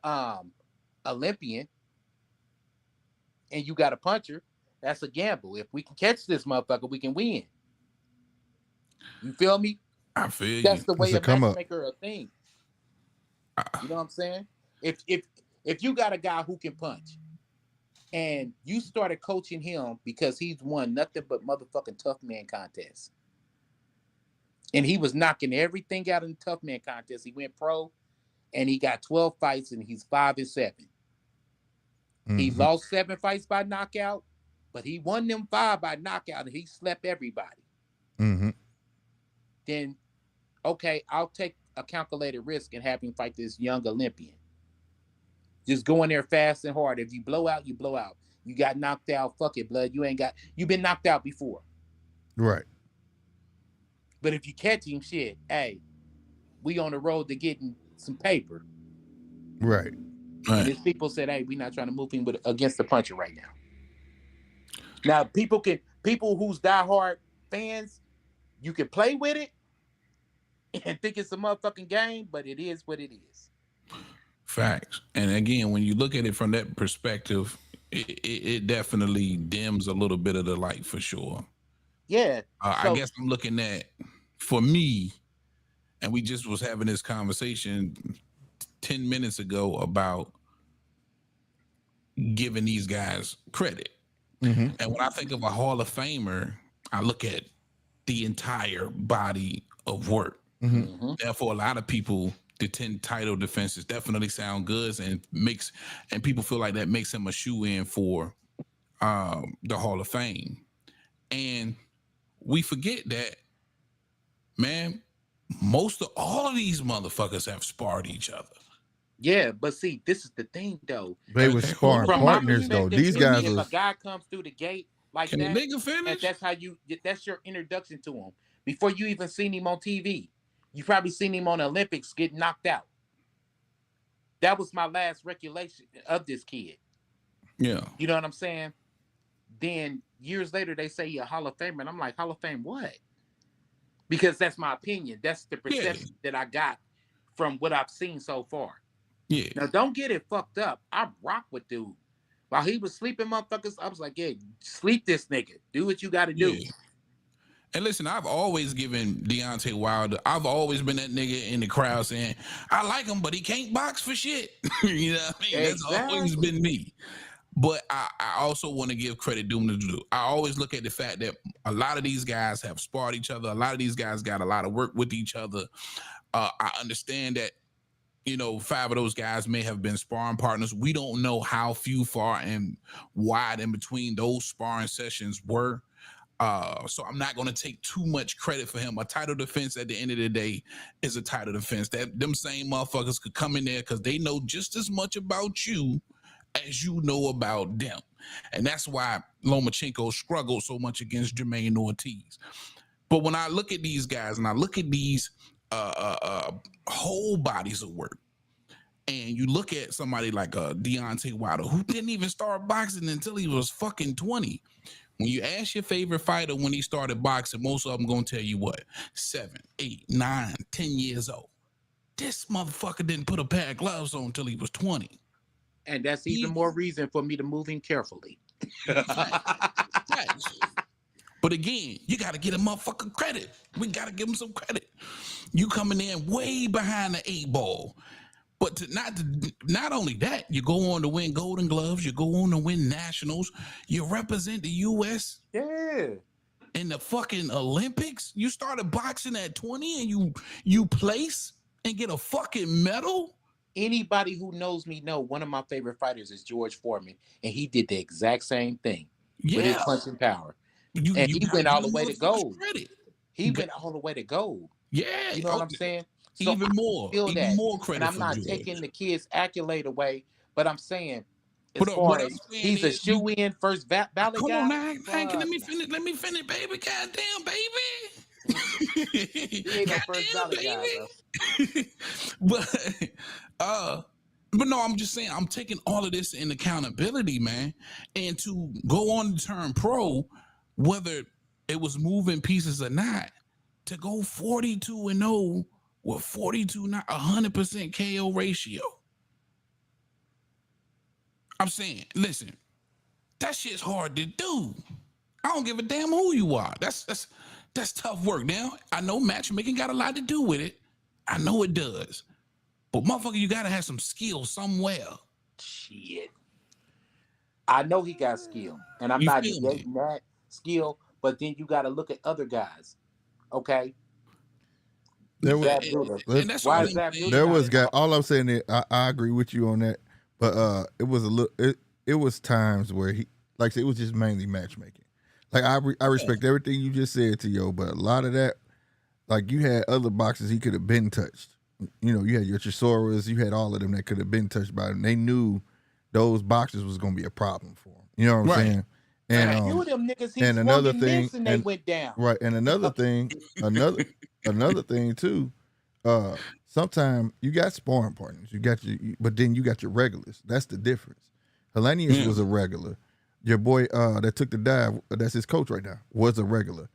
Olympian and you got a puncher. That's a gamble. If we can catch this motherfucker, we can win. You feel me? I feel you. That's the way It's a a come up. matchmaker a thing. You know what I'm saying? If you got a guy who can punch and you started coaching him because he's won nothing but motherfucking tough man contests. And he was knocking everything out in the tough man contest. He went pro and he got 12 fights and he's 5-7. He lost 7 fights by knockout, but he won them 5 by knockout and he slept everybody. Then, okay, I'll take a calculated risk and have him fight this young Olympian. Just go in there fast and hard. If you blow out, you blow out. You got knocked out, fuck it, blood. You've been knocked out before. Right. But if you catch him, shit, hey, we on the road to getting some paper. Right. And his people said, hey, we're not trying to move him against the puncher right now. Now, people who's diehard fans, you can play with it and think it's a motherfucking game, but it is what it is. Facts. And again, when you look at it from that perspective, it definitely dims a little bit of the light for sure. Yeah. I So guess I'm looking at, for me, and we just was having this conversation 10 minutes ago about giving these guys credit. Mhm. And when I think of a Hall of Famer, I look at the entire body of work. Mhm. Therefore, a lot of people, the 10 title defenses definitely sound good and people feel like that makes him a shoe-in for the Hall of Fame. And we forget that, man, most of all of these motherfuckers have sparred each other. yeah, but see, this is the thing though. They was Hold sparring From on, my partners though. perspective, These if, guys if a was guy comes through the gate like can the that, nigga and finish? that's your introduction to him. Before you even seen him on TV, you probably seen him on the Olympics get knocked out. That was my last recollection of this kid. Yeah. You know what I'm saying? Then years later, they say he a Hall of Famer, and I'm like, Hall of Fame what? Because that's my opinion. That's the Yeah. perception that I got from what I've seen so far. Yeah. Now, don't get it fucked up. I rock with dude. While he was sleeping, motherfuckers, I was like, yeah, sleep this nigga. Do what you got to do. Yeah. And listen, I've always given Deontay Wilder. I've always been that nigga in the crowd saying, I like him, but he can't box for shit. You know what I mean? That's always Exactly. been me. But I also want to give credit due to do. I always look at the fact that a lot of these guys have sparred each other. A lot of these guys got a lot of work with each other. I understand that, you know, 5 of those guys may have been sparring partners. We don't know how few, far, and wide in between those sparring sessions were. So I'm not going to take too much credit for him. A title defense at the end of the day is a title defense. That them same motherfuckers could come in there because they know just as much about you as you know about them. And that's why Lomachenko struggled so much against Jermaine Ortiz. But when I look at these guys and I look at these whole bodies of work, and you look at somebody like Deontay Wilder, who didn't even start boxing until he was fucking 20. When you ask your favorite fighter when he started boxing, most of them gonna tell you what? 7, 8, 9, 10 years old. This motherfucker didn't put a pair of gloves on until he was 20. And that's even more reason for me to move in carefully. Right. But again, you got to get a motherfucker credit. We got to give him some credit. You coming in way behind the 8 ball. But not only that, you go on to win Golden Gloves, you go on to win Nationals, you represent the U.S. Yeah. in the fucking Olympics. You started boxing at 20 and you place and get a fucking medal. Anybody who knows me know one of my favorite fighters is George Foreman, and he did the exact same thing with his punching power. And he went all the way to gold. He went all the way to gold. Yeah. You know what I'm saying? So Even more credit. And I'm not George. taking the kid's accolade away, but I'm saying, as But far as he's a shoe-in first ballot guy. Come on now, man, let me finish. Let me finish, baby. Goddamn, baby. He ain't no first ballot guy, bro. But no, I'm just saying, I'm taking all of this in accountability, man. And to go on to turn pro, whether it was moving pieces or not, to go 42-0 with 42, not 100% KO ratio. I'm saying, listen, that shit's hard to do. I don't give a damn who you are. That's tough work. Now, I know matchmaking got a lot to do with it. I know it does. But motherfucker, you gotta have some skill somewhere. Shit. I know he got skill. And I'm not negating that skill, but then you gotta look at other guys. Okay. There was, all I'm saying is I agree with you on that, but it was a little. It was times where he, like I said, it was just mainly matchmaking. Like I respect everything you just said to yo, but a lot of that, like you had other boxers he could have been touched. You know, you had your Chisoras, you had all of them that could have been touched by him. They knew those boxers was going to be a problem for him. You know what I'm saying? And a few of them niggas, and another thing, and they went down. Right, and another thing, another thing too. Sometimes you got sparring partners, but then you got your regulars. That's the difference. Hellenius was a regular. Your boy that took the dive, that's his coach right now, was a regular.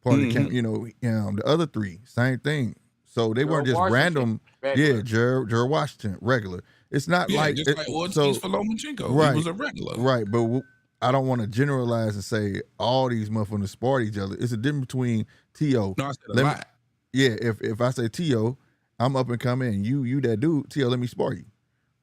Part of the camp, you know, the other 3, same thing. So they weren't just random. Regular. Yeah, Jared Washington, regular. It's not Yeah, like just like Ortiz for Lomachenko. right, He was a regular. right. But I don't want to generalize and say all these motherfuckers spar each other. It's a difference between T.O. No, I said a lot. Yeah, if I say T.O., I'm up and coming, and you that dude, T.O., let me spar you.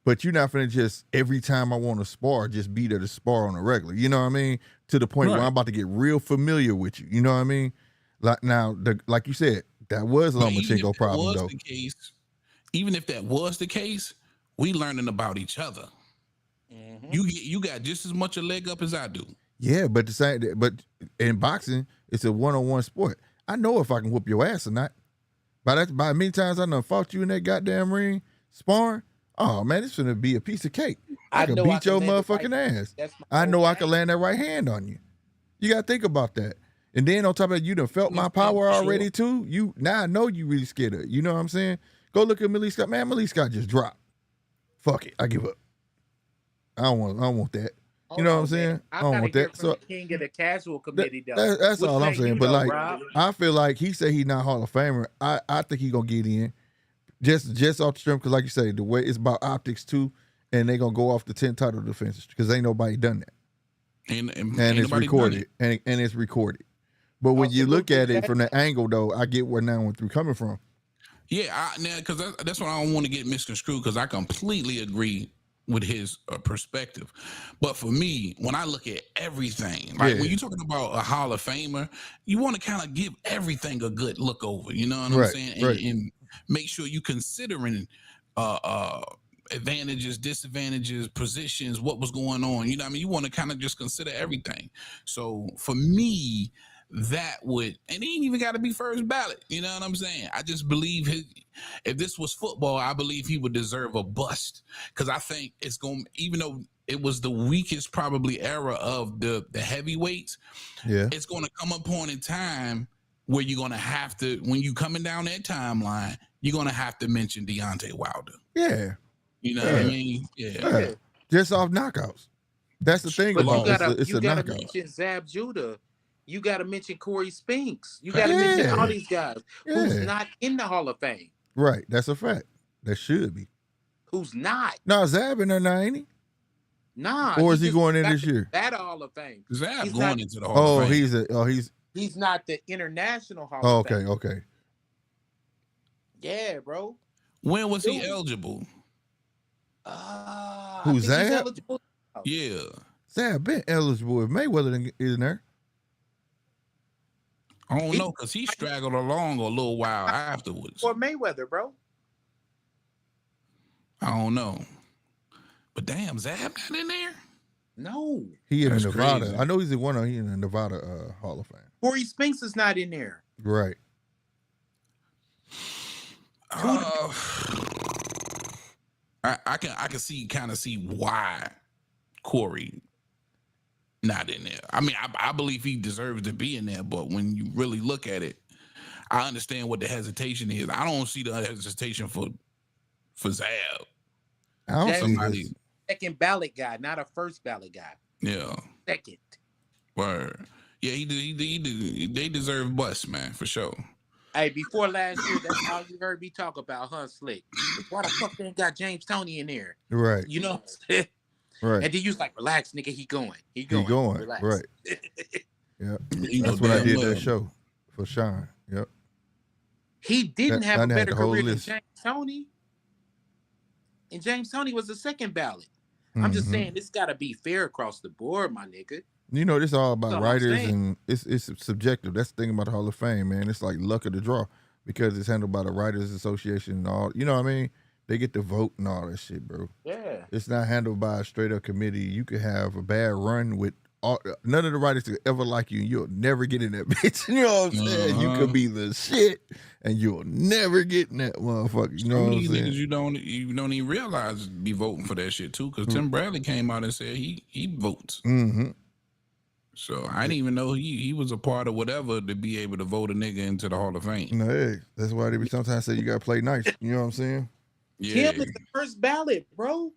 But you're not finna just every time I want to spar, just be there to spar on a regular. You know what I mean? To the point where I'm about to get real familiar with you. You know what I mean? Like now, like you said, that was Lomachenko problem though. Even if that was the case, we learning about each other. Mm-hmm. You got just as much a leg up as I do. Yeah, but but in boxing, it's a one-on-one sport. I know if I can whoop your ass or not. By many times I done fought you in that goddamn ring sparring. Oh man, it's gonna be a piece of cake. I can beat your motherfucking ass. I know I can land that right hand on you. You gotta think about that. And then on top of that, you done felt my power already too. Now I know you really scared of it. You know what I'm saying? Go look at Malik Scott. Man, Malik Scott just dropped. Fuck it, I give up. I don't want that. You know what I'm saying? I don't want that. So the king of the casual committee, though. That's all I'm saying. But like, Rob, I feel like he said he's not Hall of Famer. I think he gonna get in. Just off the strength, because like you say, the way it's about optics too, and they gonna go off the 10 title defenses because ain't nobody done that. And it's recorded. And it's recorded. But when you look at it from the angle though, I get where now we're coming from. Yeah, because that's what I don't want to get misconstrued, because I completely agree with his perspective. But for me, when I look at everything, like when you're talking about a Hall of Famer, you want to kind of give everything a good look over, you know what I'm saying? And make sure you considering advantages, disadvantages, positions, what was going on. You know what I mean? You want to kind of just consider everything. So for me, that would, and he ain't even got to be first ballot. You know what I'm saying? I just believe if this was football, I believe he would deserve a bust, because I think it's going, even though it was the weakest probably era of the heavyweights, it's going to come a point in time where you're going to have to, when you coming down that timeline, you're going to have to mention Deontay Wilder. Yeah. You know what I mean? Yeah. Just off knockouts. That's the thing about it. It's a knockout. You got to mention Zab Judah. You got to mention Corey Spinks. You got to mention all these guys who's not in the Hall of Fame. Right. That's a fact. That should be. Who's not? No, Zab in there now, ain't he? Nah. Or is he going in this year? That Hall of Fame. Zab going into the Hall of Fame. He's not the international Hall of Fame. Okay. Yeah, bro. When was he eligible? Who's Zab? Yeah. Zab been eligible if Mayweather is in there. I don't know, because he straggled along a little while afterwards. Or Mayweather, bro. I don't know. But damn, Zab not in there? No. He in Nevada. Crazy. I know he's in he in the Nevada Hall of Fame. Corey Spinks is not in there. Right. I can see why Corey not in there. I mean, I believe he deserves to be in there, but when you really look at it, I understand what the hesitation is. I don't see the hesitation for Zab. I don't see second ballot guy, not a first ballot guy. Yeah. Second. Word. Yeah, they deserve bust, man, for sure. Hey, before last year, that's all you heard me talk about, huh, Slick? Why the fuck they ain't got James Toney in there? Right. You know what I'm saying? Right. And then you was like, relax, nigga, he going. Relax. Right. Yeah. That's what I did that show for Sean. Yep. He didn't have a better career than James Toney. And James Toney was the second ballot. I'm just saying, this got to be fair across the board, my nigga. You know, this all about writers, and it's subjective. That's the thing about the Hall of Fame, man. It's like luck of the draw, because it's handled by the Writers Association and all. You know what I mean? They get to vote and all that shit, bro. Yeah. It's not handled by a straight up committee. You could have a bad run with none of the writers could ever like you, and you'll never get in that bitch. You know what I'm saying? You could be the shit, and you'll never get in that motherfucker. You know what I'm saying? You don't even realize be voting for that shit too, because Tim Bradley came out and said he votes. Mm-hmm. So I didn't even know he was a part of whatever to be able to vote a nigga into the Hall of Fame. No, hey, that's why they be sometimes say you gotta play nice. You know what I'm saying? Yeah. Tim is the first ballot, bro.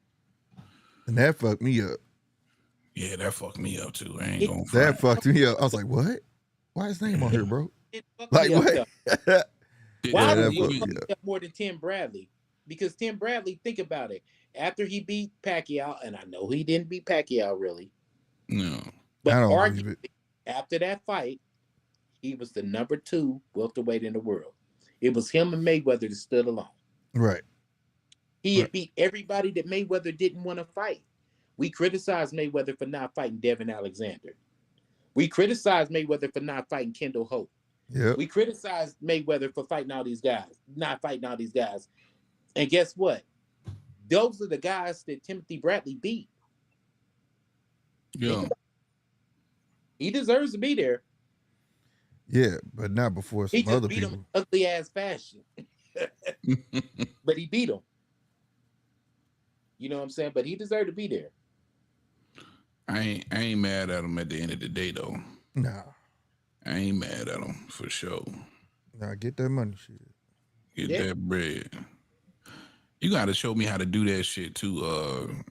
And that fucked me up. Yeah, that fucked me up too. I ain't gonna front. That fucked me up. I was like, what? Why his name on here, bro? Like what? Why would you fuck me up more than Tim Bradley? Because Tim Bradley, think about it. After he beat Pacquiao, and I know he didn't beat Pacquiao really, No. but I don't believe arguably it. after that fight, he was the number 2 welterweight in the world. It was him and Mayweather that stood alone. Right. He had beat everybody that Mayweather didn't want to fight. We criticized Mayweather for not fighting Devin Alexander. We criticized Mayweather for not fighting Kendall Hope. Yep. We criticized Mayweather for fighting all these guys, not fighting all these guys. And guess what? Those are the guys that Timothy Bradley beat. Yeah. He deserves to be there. Yeah, but not before some He just other beat him people. in ugly ass fashion. But he beat him. You know what I'm saying? But he deserved to be there. I ain't mad at him at the end of the day though. Nah. I ain't mad at him for sure. Nah, get that money shit. Get that bread. You gotta show me how to do that shit too,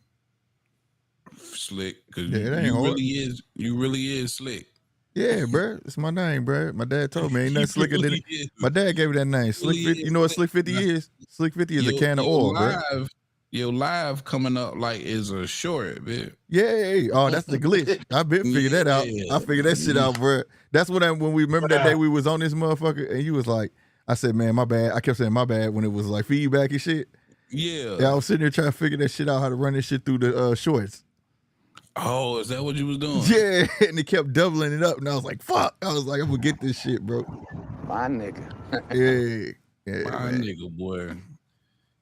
Slick. Cause Yeah, it ain't hard. you really is Slick. Yeah, bro. It's my name, bro. My dad told me ain't nothing slicker than it. My dad gave me that name. Slick 50. You know what Slick 50 is? Slick 50 is a can of oil, bro. Your live coming up like is a short, man. Yeah. Oh, that's the glitch. I been figured that out. I figured that shit out, bro. That's when we remember that day we was on this motherfucker and you was like, I said, man, my bad. I kept saying my bad when it was like feedback and shit. Yeah. I was sitting there trying to figure that shit out, how to run this shit through the shorts. Oh, is that what you was doing? Yeah, and it kept doubling it up, and I was like, "Fuck!" I was like, "I'm gonna get this shit, bro." My nigga. Yeah, my man. nigga, boy.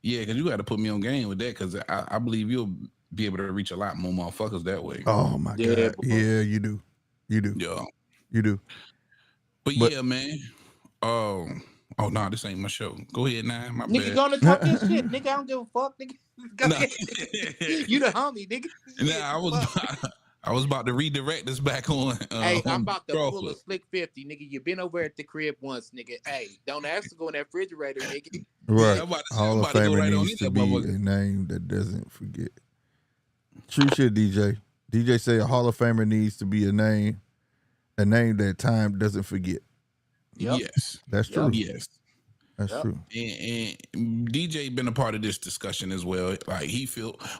Yeah, because you got to put me on game with that, because I believe you'll be able to reach a lot more motherfuckers that way. Oh my god, yeah, you do, Yeah, you do. But yeah, man. Oh no, this ain't my show. Go ahead, now. My nigga, bad. gonna talk this shit, nigga. I don't give a fuck, nigga. Go Nah. ahead. You the homie, nigga. Nah, I was about to redirect this back on. Hey, I'm about to Crawford. pull a Slick 50, nigga. You been over at the crib once, nigga. Hey, don't ask to go in that refrigerator, nigga. Right. Yeah, I'm about to Hall of go Famer right on needs in to that be motherfucker. a name that doesn't forget. True shit, DJ. DJ say a Hall of Famer needs to be a name that time doesn't forget. Yep. Yes, That's true. yes. That's true. And DJ been a part of this discussion as well. Like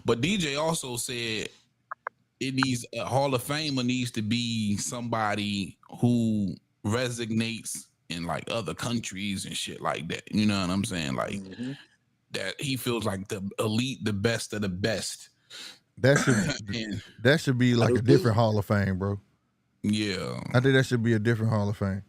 but DJ also said it needs a Hall of Famer needs to be somebody who resonates in like other countries and shit like that. You know what I'm saying? Like that he feels like the elite, the best of the best. That should be like a different Hall of Fame, bro. Yeah, I think that should be a different Hall of Fame.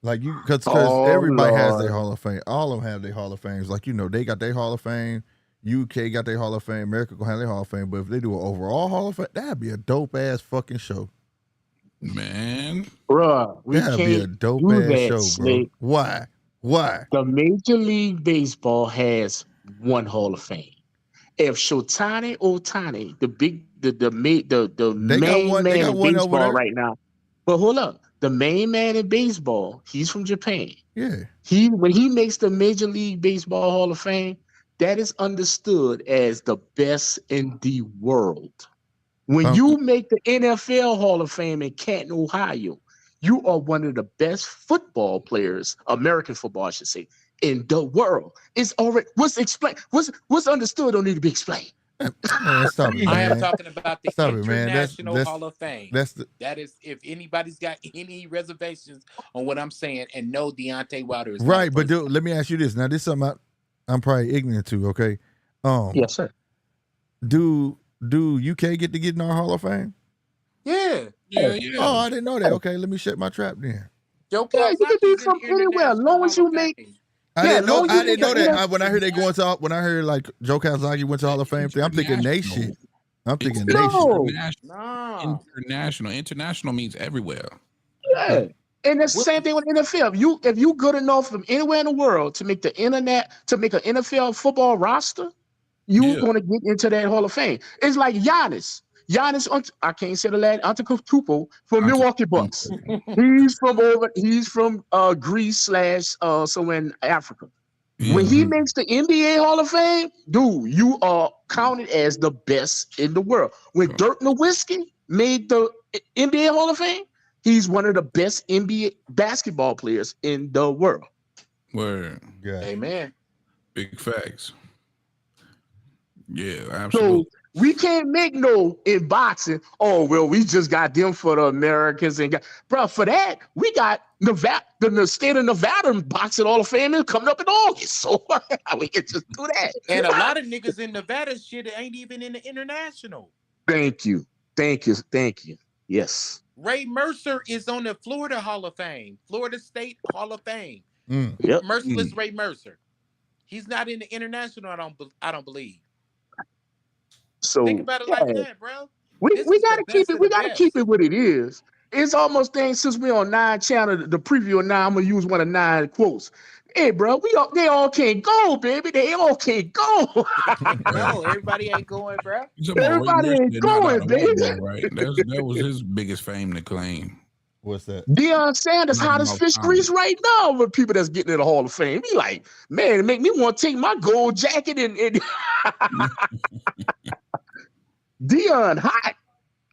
Like because everybody has their Hall of Fame. All of them have their Hall of Fames. Like they got their Hall of Fame. UK got their Hall of Fame. America gonna have their Hall of Fame. But if they do an overall Hall of Fame, that'd be a dope ass fucking show, man. Bruh, we that'd can't be a dope do ass that, show, Slick. bro. Why? The Major League Baseball has one Hall of Fame. If Shotani Otani, the main man in baseball right now, but hold up, the main man in baseball, he's from Japan. Yeah. When he makes the Major League Baseball Hall of Fame, that is understood as the best in the world. When you make the NFL Hall of Fame in Canton, Ohio, you are one of the best football players, American football, I should say, in the world. It's already what's understood don't need to be explained. Man, stop it, man. I am talking about the International That's Hall of Fame. That is if anybody's got any reservations on what I'm saying, and no, Deontay Wilder is right. But dude, let me ask you this. Now, this is something I'm probably ignorant to. Okay. Yes, sir. Do UK get in our Hall of Fame? Yeah. Oh, I didn't know that. Okay, let me shut my trap then. Joe you can be from anywhere, as long as you make. I didn't know that. When I heard they going to, when I heard like Joe Kazaki went to Hall of Fame thing, I'm thinking nation. I'm thinking nation. International means everywhere. Yeah. And it's the same thing with NFL. If you good enough from anywhere in the world to make an NFL football roster, you're gonna get into that Hall of Fame. It's like Giannis. I can't say the last Antetokounmpo from Milwaukee Bucks. He's from Greece / somewhere in Africa. When he makes the NBA Hall of Fame, dude, you are counted as the best in the world. When Dirk Nowitzki made the NBA Hall of Fame, he's one of the best NBA basketball players in the world. Word. Amen. Big facts. Yeah, So absolutely. we can't make no in boxing. Oh well, we just got them for the Americans and bro. For that, we got Nevada, the state of Nevada boxing Hall of Fame is coming up in August. So we can just do And a that. lot of niggas in Nevada shit ain't even in the international. Thank you, thank you, thank you. Yes. Ray Mercer is on the Florida Hall of Fame, Florida State Hall of Fame. Mm. Yep. Merciless Ray Mercer. He's not in the international. I don't believe. Think So about it yeah, like that, bro. we This we is the gotta keep best it. of We the gotta keep best. it what it is. It's almost things since we on 9 channel. The preview of 9. I'm gonna use one of 9 quotes. Hey, bro, they all can't go, baby. They all can't go. No, everybody ain't going, bro. You talking about Ray Everybody Mercer ain't that knocked out going, a white boy, baby. right? That was his biggest fame to claim. What's that? Deion Sanders, Knocking hottest out fish Tommy. grease right now with people that's getting in the Hall of Fame. Be like, man, it make me want to take my gold jacket and Deion hot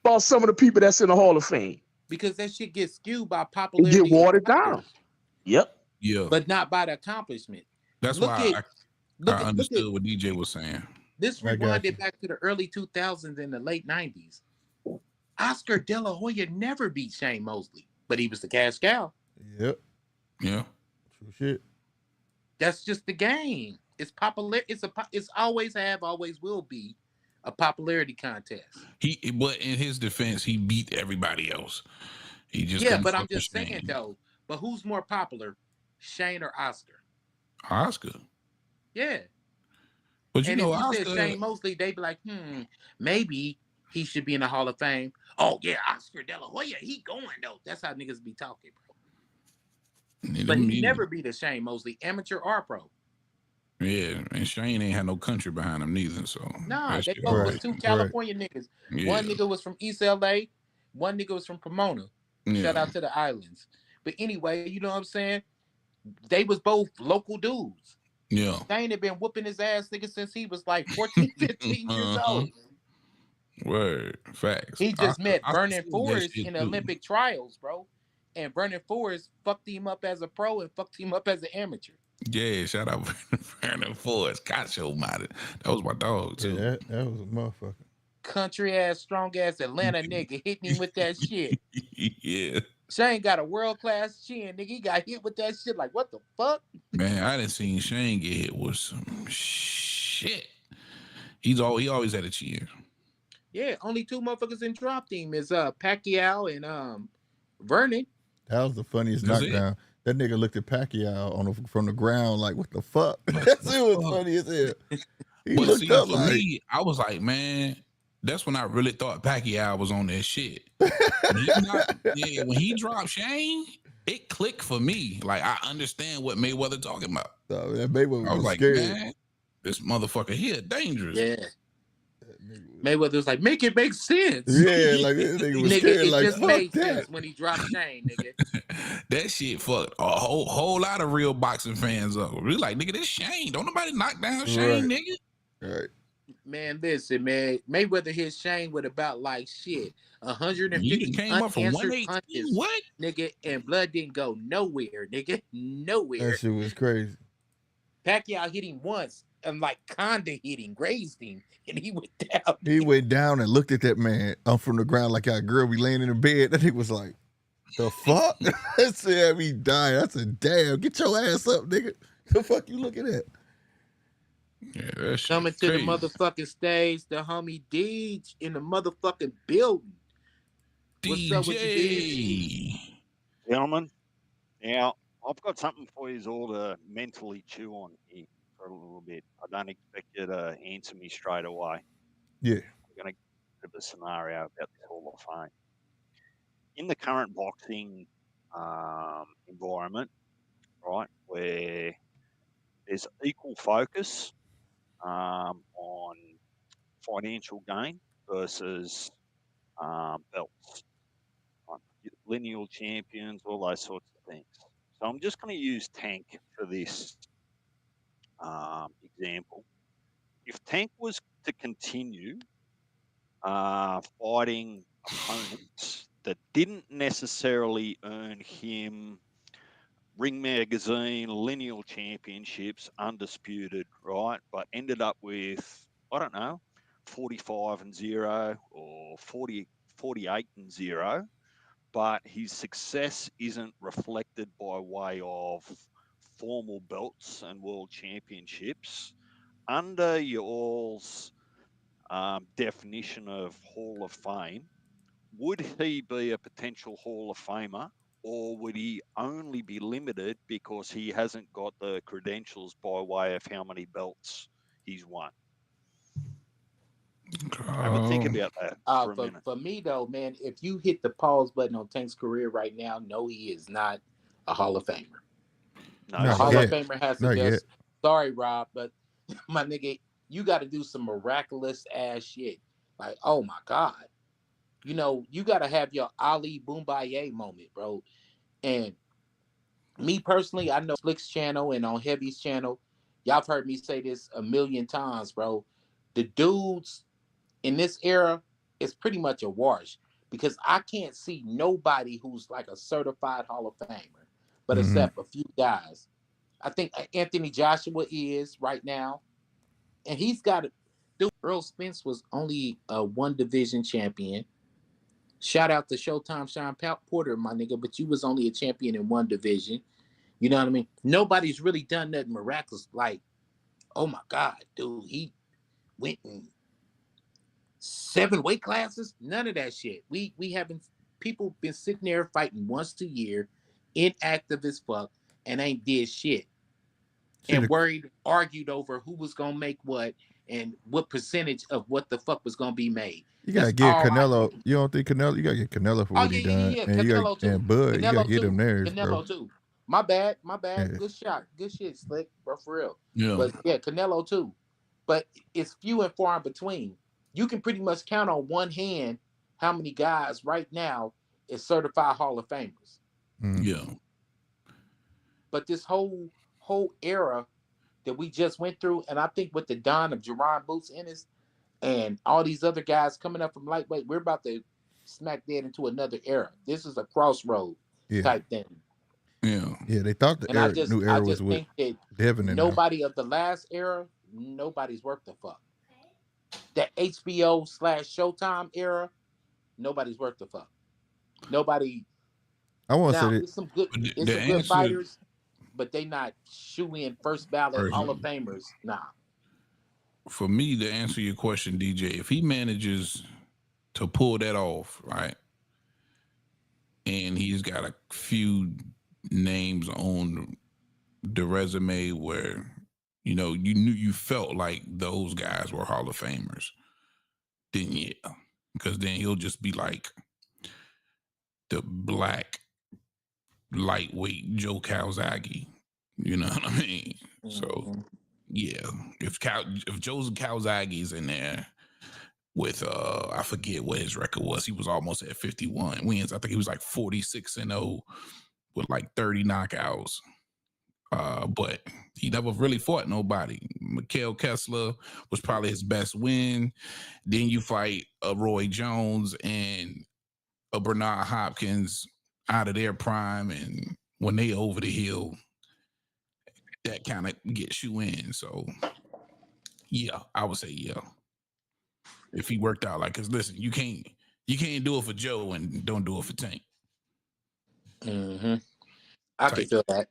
about some of the people that's in the Hall of Fame. Because that shit gets skewed by It get popularity of watered down. players, Yep. Yeah, but not by the accomplishment. that's Look why at I look at understood what DJ was saying. this. I got you. Rewinded back to the early 2000s and the late 90s. Oscar De La Hoya never beat Shane Mosley, but he was the cash cow. Yep. Yeah, True shit. That's just the game. It's popular. It's always have, always will be a popularity contest. but in his defense, he beat everybody else. He just Yeah, couldn't but I'm fuck with just saying Shane. though. But who's more popular, Shane or Oscar? Oscar. Yeah. But you And know, if you said Oscar, Shane Mosley, they'd be like, maybe he should be in the Hall of Fame. Oh yeah, Oscar De La Hoya, he going though. That's how niggas be talking, bro. But he never beat a Shane Mosley, amateur or pro. yeah, and Shane ain't had no country behind him neither. So Nah, that they shit both always was two Right. California niggas. yeah, One nigga was from East LA, one nigga was from Pomona. Shout yeah, out to the islands. But anyway, you know what I'm saying? They was both local dudes. yeah. Shane had been whooping his ass nigga since he was like 14, 15 years old. Word, facts. He just met Oscar Vernon said that Forrest shit in the too. Olympic trials, bro. And Vernon Forrest fucked him up as a pro and fucked him up as an amateur. Yeah, shout out Vernon Forrest. God show mighty. That was my dog too. Yeah, that was a motherfucker. Country ass, strong ass Atlanta nigga hitting him with that shit. Yeah. Shane got a world class chin, nigga. He got hit with that shit. Like, what the fuck? Man, I didn't see Shane get hit with some shit. He always had a chin. Yeah, only two motherfuckers in drop team is Pacquiao and Vernon. That was the funniest That's it. knockdown. That nigga looked at Pacquiao from the ground like, what the fuck? It was funny as hell. He But looked see, up for like, me, I was like, man, that's when I really thought Pacquiao was on that shit. When he dropped Shane, it clicked for me. Like, I understand what Mayweather talking about. oh, that Mayweather I was was like, scared. man, this motherfucker here dangerous. Yeah. Mayweather was like, make it make sense. Yeah, like this nigga was Nigga, scared. it Like, just fuck made that. sense when he dropped Shane, nigga. That shit fucked a whole lot of real boxing fans up. We like, nigga, this Shane. Don't nobody knock down Shane, Right. nigga. Right. Man, listen, man. Mayweather hit Shane with about like shit. You 150 done came up from unanswered 118. punches. What? Nigga, and blood didn't go nowhere, nigga. Nowhere. That shit was crazy. Pacquiao hit him once and like kinda hit him, grazed him, and he went down. He went down and looked at that man from the ground like a girl be laying in the bed. That nigga was like, the fuck? That said me dying. I said, damn, get your ass up, nigga. The fuck you looking at? Yeah, that shit Coming to crazy. the motherfucking stage, the homie Deej in the motherfucking building. What's up with you, Deej? DJ. Gentlemen, now I've got something for you all to mentally chew on here for a little bit. I don't expect you to answer me straight away. Yeah. I'm going to give a scenario about this Hall of Fame. In the current boxing environment, right, where there's equal focus on financial gain versus belts, right? Lineal champions, all those sorts of things. So I'm just going to use Tank for this example. If Tank was to continue fighting opponents that didn't necessarily earn him Ring Magazine, Lineal Championships, undisputed, right? But ended up with I don't know, 45-0 or 48-0, but his success isn't reflected by way of formal belts and world championships. Under y'all's definition of Hall of Fame, would he be a potential Hall of Famer, or would he only be limited because he hasn't got the credentials by way of how many belts he's won? Have a think about that for a minute. For me though, man, if you hit the pause button on Tank's career right now, no, he is not a Hall of Famer. No, A Not Hall yet. of Famer has to Not yet. just. Sorry, Rob, but my nigga, you got to do some miraculous ass shit. Like, oh my god, you know, you got to have your Ali Boombaye moment, bro. And me personally, I know Slick's channel and on Heavy's channel, y'all have heard me say this a million times, bro. The dudes in this era is pretty much a wash because I can't see nobody who's like a certified Hall of Famer, but except a few guys. I think Anthony Joshua is right now, and he's got it. Dude, Earl Spence was only a one division champion. Shout out to Showtime Sean Porter, my nigga, but you was only a champion in one division. You know what I mean? Nobody's really done nothing miraculous. Like, oh my God, dude, he went in 7 weight classes. None of that shit. We haven't. People been sitting there fighting once a year, inactive as fuck, and ain't did shit. And worried, argued over who was gonna make what and what percentage of what the fuck was gonna be made. You gotta That's get all I Canelo. do. You don't think Canelo? You gotta get Canelo for Oh what he done, yeah. and you Canelo got too. and Bud. You gotta Canelo get too. him theirs, bro. Canelo too. My bad. Yeah. Good shot. Good shit, Slick, bro, for real. Yeah. But yeah, Canelo too. But it's few and far in between. You can pretty much count on one hand how many guys right now is certified Hall of Famers. Yeah. But this whole era that we just went through, and I think with the dawn of Jerron Boots Ennis and all these other guys coming up from lightweight, we're about to smack dead into another era. This is a crossroad type thing. Yeah. Yeah, they thought the And new era was with think that Devin and nobody of the last era, nobody's worth the fuck. That HBO / Showtime era, nobody's worth the fuck. Nobody. I want to Now say that it's some good, But it's the some good answer, fighters, but they not shoe-in first ballot Hall of Person. Famers. Nah. For me, to answer your question, DJ, if he manages to pull that off, right, and he's got a few names on the resume where you know you felt like those guys were Hall of Famers, then yeah, because then he'll just be like the black lightweight Joe Calzaghe. You know what I mean? So yeah, if Joe Calzaghe's in there with I forget what his record was. He was almost at 51 wins. I think he was like 46-0 with like 30 knockouts. But he never really fought nobody. Mikhail Kessler was probably his best win. Then you fight a Roy Jones and a Bernard Hopkins out of their prime, and when they over the hill, that kind of gets you in. So yeah, I would say yeah. If he worked out, like, cause listen, you can't do it for Joe and don't do it for Tank. Mm-hmm. I can feel that.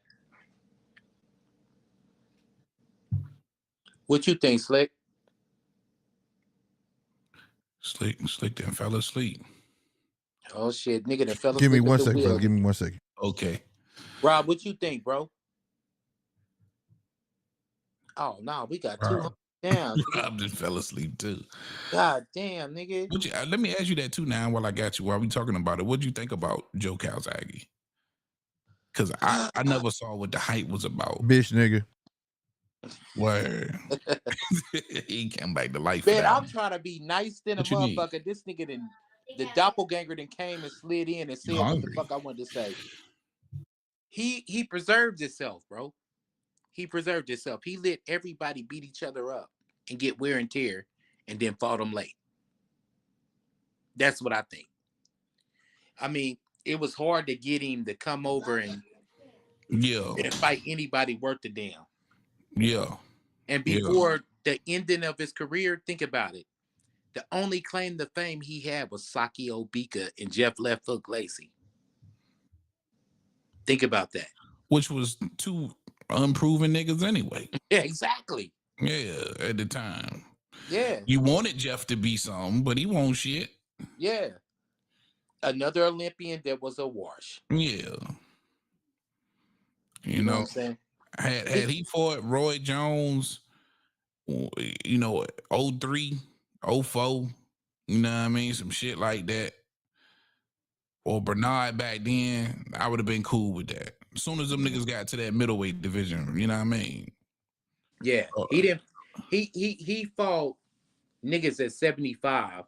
What you think, Slick? Slick then fell asleep. Oh shit, nigga that fell asleep. Give me 1 second, fellas. Give me 1 second. Okay. Rob, what you think, bro? Oh no, we got 200 down. Rob just fell asleep too. God damn, nigga. Let me ask you that too now while I got you. While we talking about it, what'd you think about Joe Calzaghe? Because I never saw what the hype was about. Bitch nigga. Where he came back to life. Man, I'm trying to be nice than a What you need? motherfucker. This nigga the doppelganger then came and slid in and said what the fuck I wanted to say. He preserved himself, bro. He preserved himself. He let everybody beat each other up and get wear and tear and then fought them late. That's what I think. I mean, it was hard to get him to come over and fight anybody worth the damn. Yeah. And before the ending of his career, think about it. The only claim to fame he had was Saki Obika and Jeff Left Hook Lacey. Think about that. Which was two unproven niggas anyway. Yeah, exactly. Yeah, at the time. Yeah. You wanted Jeff to be something, but he won't shit. Yeah. Another Olympian that was a wash. Yeah. You know know, what I'm saying? had he fought Roy Jones, 03, 04, you know what I mean? Some shit like that. Or Bernard back then, I would have been cool with that. As soon as them niggas got to that middleweight division, you know what I mean? Yeah. He didn't he fought niggas at 75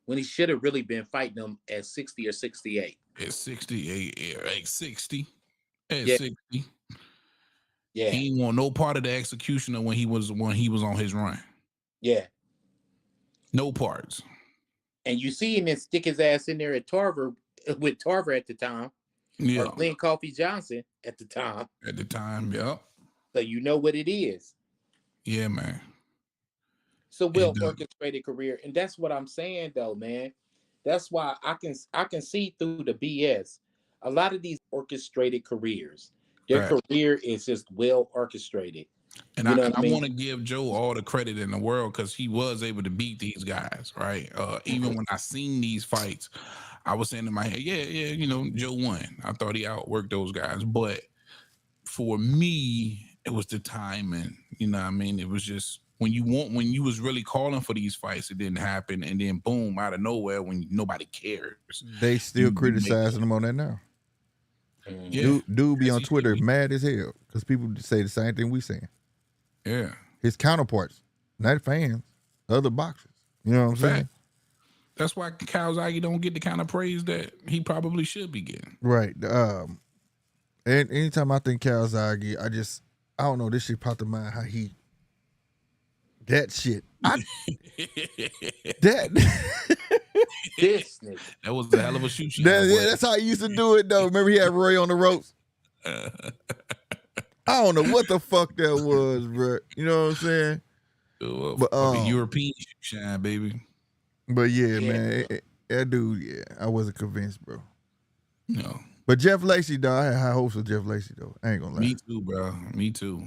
when he should have really been fighting them at 60 or 68. At 68, at 60. At Yeah. 60. Yeah. He ain't want no part of the executioner when he was on his run. Yeah. No parts. And you see him and stick his ass in there at Tarver with Tarver at the time. Yeah. Or Glenn Coffee Johnson at the time. At the time, yeah. So you know what it is. Yeah, man. It's a well orchestrated career. And that's what I'm saying though, man. That's why I can see through the BS. A lot of these orchestrated careers, their career is just well orchestrated. And I want to give Joe all the credit in the world because he was able to beat these guys, right? Even when I seen these fights, I was saying in my head, yeah, Joe won. I thought he outworked those guys. But for me, it was the timing. You know what I mean? It was just when you was really calling for these fights, it didn't happen. And then boom, out of nowhere, when nobody cares. They still criticizing him on that now. Yeah. Dude be on Twitter mad as hell because people say the same thing we saying. Yeah. His counterparts, not fans, other boxers. You know what I'm saying? That's why Calzaghe don't get the kind of praise that he probably should be getting. Right. And anytime I think Calzaghe, I don't know, this shit popped in mind how that shit. This nigga. That was a hell of a shoot. That's how he used to do it though. Remember he had Roy on the ropes? I don't know what the fuck that was, bro. You know what I'm saying? But European shine, baby. But yeah, man, that dude, I wasn't convinced, bro. No. But Jeff Lacey, though, I had high hopes for Jeff Lacey, though. I ain't gonna lie. Me too, bro. Me too.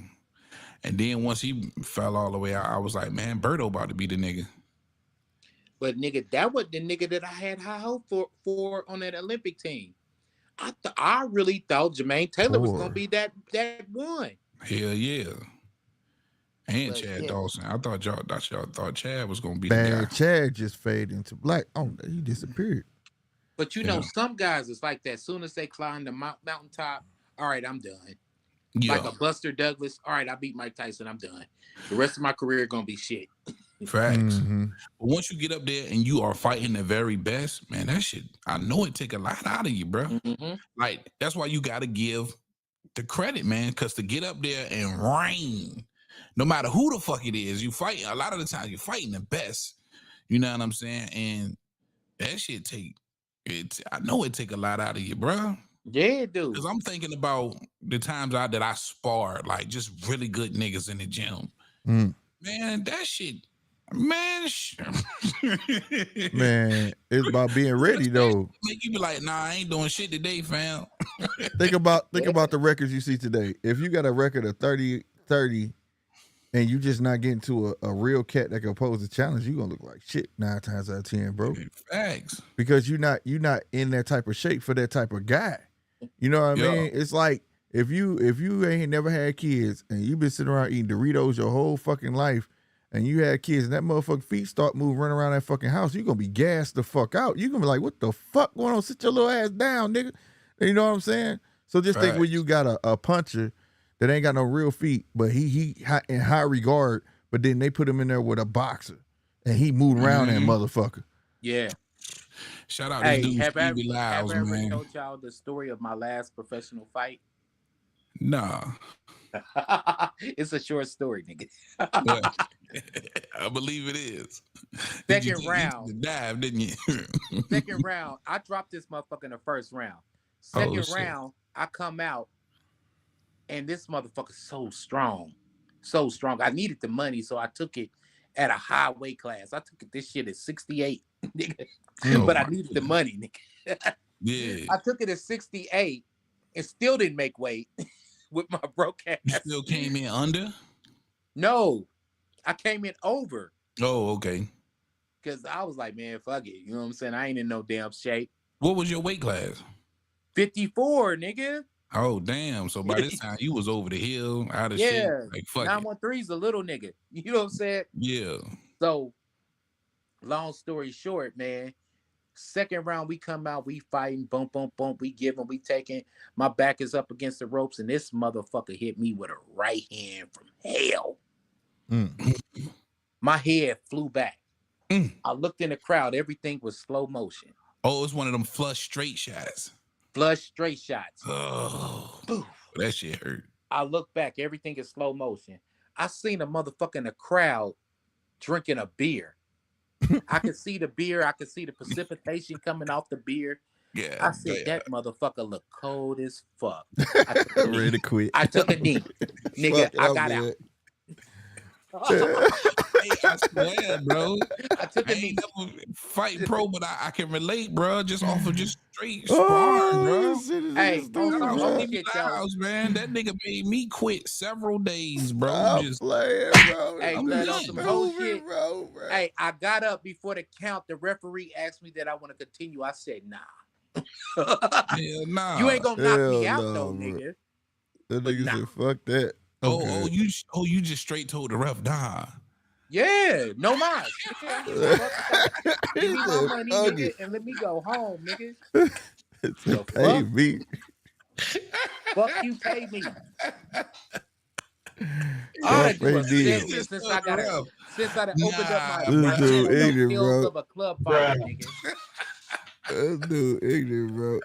And then once he fell all the way out, I was like, man, Berto about to be the nigga. But nigga, that was the nigga that I had high hope for on that Olympic team. I really thought Jermaine Taylor was gonna be that one. Hell yeah. And Chad Dawson. I thought y'all thought Chad was gonna be the guy. Chad just faded into black. Oh, he disappeared. But you know, some guys is like that. As soon as they climb the mountaintop, all right, I'm done. Yeah. Like a Buster Douglas. All right, I beat Mike Tyson. I'm done. The rest of my career gonna be shit. Facts. Mm-hmm. But once you get up there and you are fighting the very best, man, that shit, I know it take a lot out of you, bro. Mm-hmm. Like, that's why you got to give the credit, man, because to get up there and reign, no matter who the fuck it is, you fight, a lot of the times you're fighting the best. You know what I'm saying? And that shit I know it take a lot out of you, bro. Yeah, dude. Because I'm thinking about the times that I sparred, like, just really good niggas in the gym. Mm. Man, that shit... Man, it's about being ready though. Make you be like, nah, I ain't doing shit today, fam. Think about the records you see today. If you got a record of 30 and you just not getting to a real cat that can pose a challenge, you gonna look like shit 9 times out of 10, bro. Facts. Because you're not in that type of shape for that type of guy. You know what I mean? It's like if you ain't never had kids and you've been sitting around eating Doritos your whole fucking life. And you had kids and that motherfucking feet start moving, running around that fucking house, you're going to be gassed the fuck out. You're going to be like, what the fuck going on? Sit your little ass down, nigga. You know what I'm saying? So just think when you got a puncher that ain't got no real feet, but he in high regard, but then they put him in there with a boxer and he moved around that motherfucker. Yeah. Shout out to dude Stevie Lyles, man. Have I ever told y'all the story of my last professional fight? Nah. It's a short story, nigga. I believe it is. Second round. You dive, didn't you? Second round. I dropped this motherfucker in the first round. Second round, I come out, and this motherfucker's so strong. So strong. I needed the money, so I took it at a high weight class. I took this shit at 68, nigga. But I needed the money, nigga. Yeah. I took it at 68 and still didn't make weight with my broke ass. You still came in under? No, I came in over. Oh, okay. Because I was like, man, fuck it. You know what I'm saying? I ain't in no damn shape. What was your weight class? 54, nigga. Oh, damn. So by this time, you was over the hill, out of shape. Like, fuck it. 913's a little nigga. You know what I'm saying? Yeah. So, long story short, man, second round, we come out, we fighting, boom, boom, boom, we giving, we taking. My back is up against the ropes, and this motherfucker hit me with a right hand from hell. My head flew back. I looked in the crowd, everything was slow motion. Oh, it's one of them flush straight shots. Flush straight shots. Oh, Boom. That shit hurt. I look back, everything is slow motion. I seen a motherfucker in the crowd drinking a beer. I could see the beer. I could see the precipitation coming off the beer. Yeah. I said, that motherfucker look cold as fuck. Ready to quit. I took a knee. Nigga, I got out. Hey, I swear, bro. I took a I knee. ain't never fight pro, but I can relate, bro. Just off of just straight sparring, bro. Hey, House, man. That nigga made me quit several days, bro. I'm just playing, bro. Hey, I'm blood done. on some whole shit. Bro. Hey, I got up before the count. The referee asked me that I want to continue. I said, nah. Hell nah. You ain't gonna knock me Hell out, no, though, bro. nigga. That But nigga nah. said, fuck that. Oh, you just straight told the ref, nah. Yeah, no mind. Give me my money, fuck nigga, it. and let me go home, nigga. The Pay fuck? me. Fuck you, pay me. I do a deal. sentence since I done opened up my This dude ignorant, skills bro. of a club fighter, nigga. That dude ignorant, bro.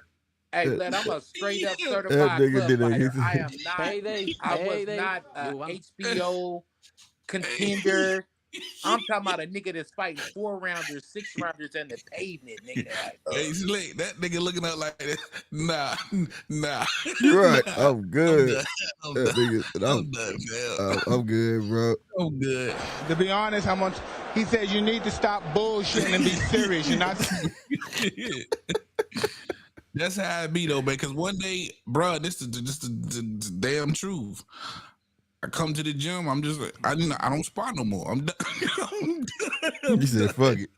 Hey, Led, I'm a straight up That certified nigga club did a- fighter. I am not. Payday. I was not a HBO contender. I'm talking about a nigga that's fighting 4-rounders, 6-rounders, and the pavement, nigga. Like, Hey, Slick, that nigga looking up like this. Nah. You're right. Nah. I'm good. I'm That done. nigga, I'm done, man. I'm good, bro. I'm good. To be honest, he says you need to stop bullshitting and be serious. You're not. That's how it be though, man. Because one day, bro, this is the damn truth. I come to the gym. I'm just, I don't spar no more. I'm done. You said, fuck it.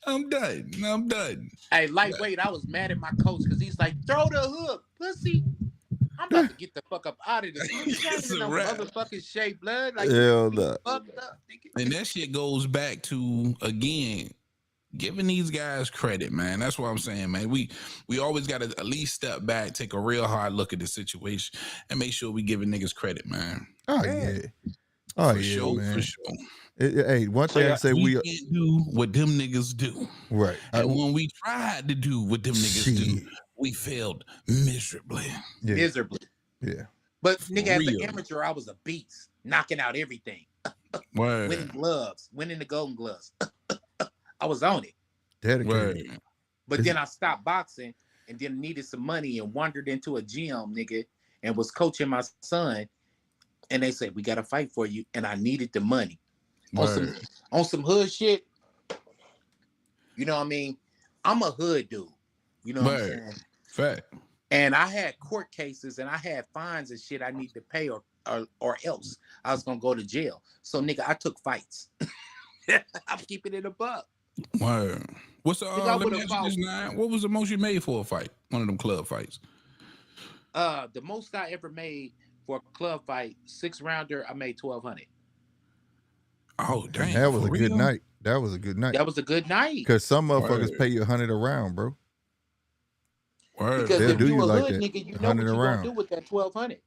I'm done. I'm done. hey, lightweight, I was mad at my coach because he's like, throw the hook, pussy. I'm about to get the fuck up out of this. You ain't in no motherfucking shape, blood. Like, Hell you no. fucked up, nigga. And that shit goes back to, again, giving these guys credit, man. That's what I'm saying, man. We always got to at least step back, take a real hard look at the situation, and make sure we giving niggas credit, man. Oh, yeah. Oh, For yeah, sure, man. for sure. Hey, one thing I say, we can't do what them niggas do. Right. And when we tried to do what them niggas do, Shit. we failed miserably. Yeah. Miserably. Yeah. But nigga, as an Real. amateur, I was a beast, knocking out everything, Word. winning gloves, winning the Golden Gloves. I was on it. Dedicated. Word. But then I stopped boxing and then needed some money and wandered into a gym, nigga, and was coaching my son. And they said, we got to fight for you. And I needed the money. Word. On some hood shit. You know what I mean? I'm a hood dude. You know what I'm Word. saying? Fact. And I had court cases and I had fines and shit I need to pay or else I was going to go to jail. So, nigga, I took fights. I'm keeping it a buck. Word. What's the I let me would've ask you this, Nine. What was the most you made for a fight? One of them club fights. The most I ever made for a club fight, 6-rounder, I made $1,200. Oh, damn. That was for a good real? night. That was a good night. That was a good night. Because some motherfuckers Word. pay you $100 a round, bro. Word. Because They'll if do you you a like hood that. nigga, you know what 100 you around. gonna do with that $1,200.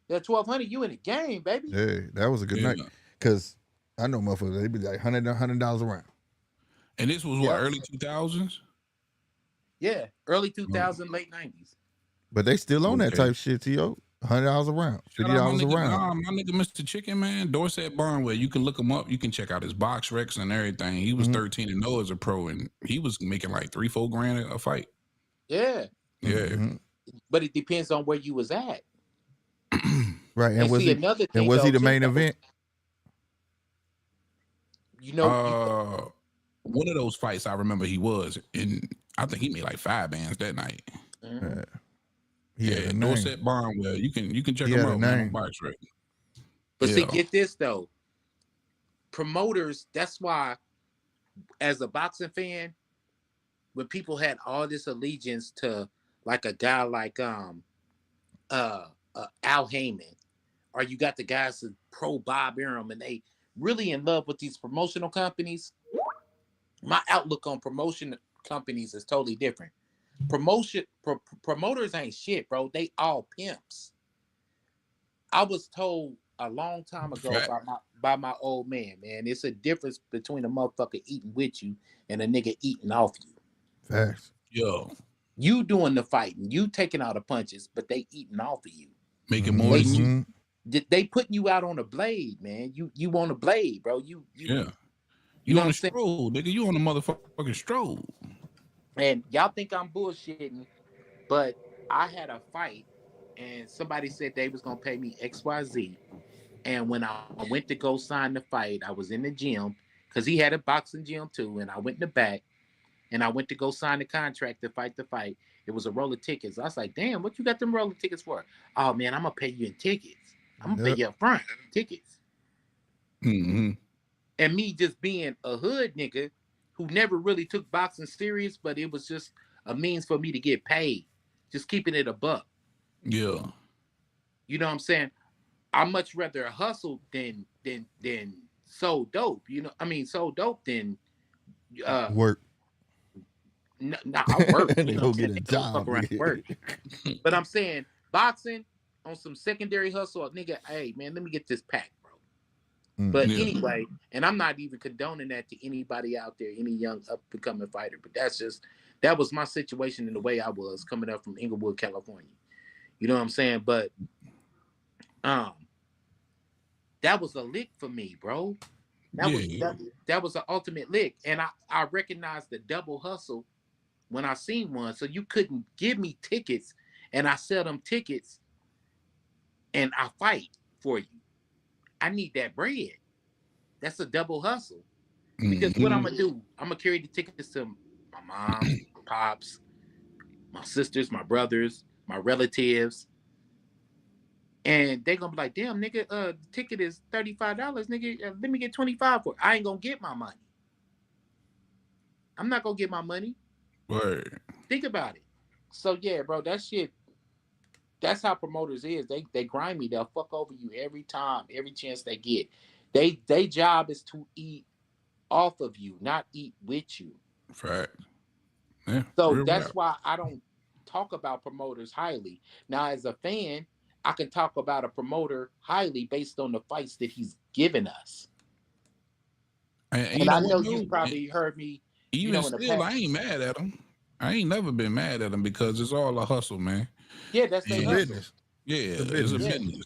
That $1,200, you in the game, baby. Yeah, that was a good Yeah. night. Because I know motherfuckers, they be like $100 a round. And this was Yeah. what, early 2000s? Yeah, early 2000, late 90s. But they still on that Okay. type shit, T.O. $100 a round, Shout out $50 a my nigga, round. my nigga, Mr. Chicken, man, Dorset Barnwell. You can look him up. You can check out his box recs and everything. He was Mhm. 13-0 as a pro, and he was making like $3-4 grand a fight. Yeah, Yeah. Mhm. but it depends on where you was at. Right. And And was see, he another thing, and was he though, the too, main though, event? You know, One of those fights I remember he was, and I think he made like 5 bands that night. Mhm. He had a name. Dorset Barnwell. You can check He him had a out, man, on name. Box Rec. But see, Yeah. get this though. Promoters, that's why, as a boxing fan, when people had all this allegiance to like a guy like Al Heyman, or you got the guys that pro Bob Arum, and they really in love with these promotional companies. My outlook on promotion companies is totally different. Promoters ain't shit, bro. They all pimps. I was told a long time ago by my old man, it's a difference between a motherfucker eating with you and a nigga eating off you. Facts. Yo, You doing the fighting, you taking all the punches, but they eating off of you. making more than you. Mm-hmm. They putting you out on a blade, man. You on a blade, bro. You Yeah. You know on what a I'm saying? stroll, nigga. You on a motherfucking stroll. And y'all think I'm bullshitting, but I had a fight and somebody said they was gonna pay me XYZ. And when I went to go sign the fight, I was in the gym because he had a boxing gym too. And I went in the back and I went to go sign the contract to fight the fight. It was a roll of tickets. I was like, damn, what you got them roll of tickets for? Oh man, I'm gonna pay you in tickets. I'm gonna pay you up front tickets. Mm-hmm. And me just being a hood nigga who never really took boxing serious, but it was just a means for me to get paid. Just keeping it a buck. Yeah. You know what I'm saying? I much rather hustle than so dope. You know, I mean, so dope than work. No, I work. They You know go what I'm get saying? a They don't fuck job. around and work. But I'm saying boxing on some secondary hustle, nigga. Hey man, let me get this pack, bro. But Yeah. anyway, and I'm not even condoning that to anybody out there, any young up and coming fighter. But that was my situation and the way I was coming up from Inglewood, California. You know what I'm saying? But that was a lick for me, bro. That was an ultimate lick. And I recognized the double hustle when I seen one. So you couldn't give me tickets and I sell them tickets and I fight for you. I need that bread. That's a double hustle. Because what I'm gonna do, I'm gonna carry the tickets to my mom, my pops, my sisters, my brothers, my relatives. And they gonna be like, damn, nigga, the ticket is $35, nigga. Let me get 25 for it. I ain't gonna get my money. I'm not gonna get my money. Word. Think about it. So yeah, bro, that shit. That's how promoters is. They grind me. They'll fuck over you every time, every chance they get. They job is to eat off of you, not eat with you. Fact. Yeah. So that's why I don't talk about promoters highly. Now, as a fan, I can talk about a promoter highly based on the fights that he's given us. And I know you've probably heard me. Even still, I ain't mad at him. I ain't never been mad at him because it's all a hustle, man. Yeah, that's their hustle. Business. Yeah, it's a business.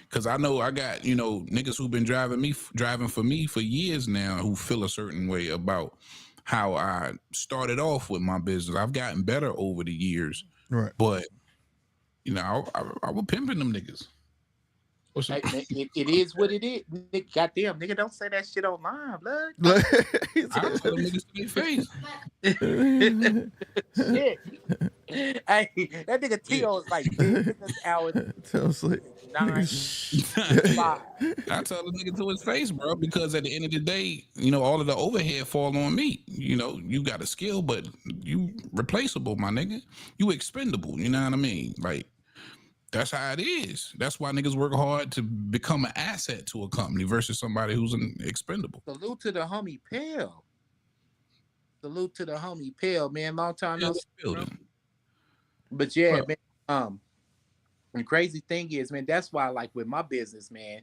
Because I know I got, niggas who've been driving for me for years now who feel a certain way about how I started off with my business. I've gotten better over the years. Right. But, I was pimping them niggas. It is what it is. Nigga, goddamn, nigga, don't say that shit online, blood. I tell them niggas to their face. Shit. Hey, that nigga Tio is like business hours. Tell Slick. 9 5. I tell the nigga to his face, bro, because at the end of the day, all of the overhead fall on me. You got a skill, but you replaceable, my nigga. You expendable, you know what I mean? Like, that's how it is. That's why niggas work hard to become an asset to a company versus somebody who's an expendable. Salute to the homie Pale. Salute to the homie Pale, man. Long time no see. But yeah, man. The crazy thing is, man, that's why, like, with my business, man,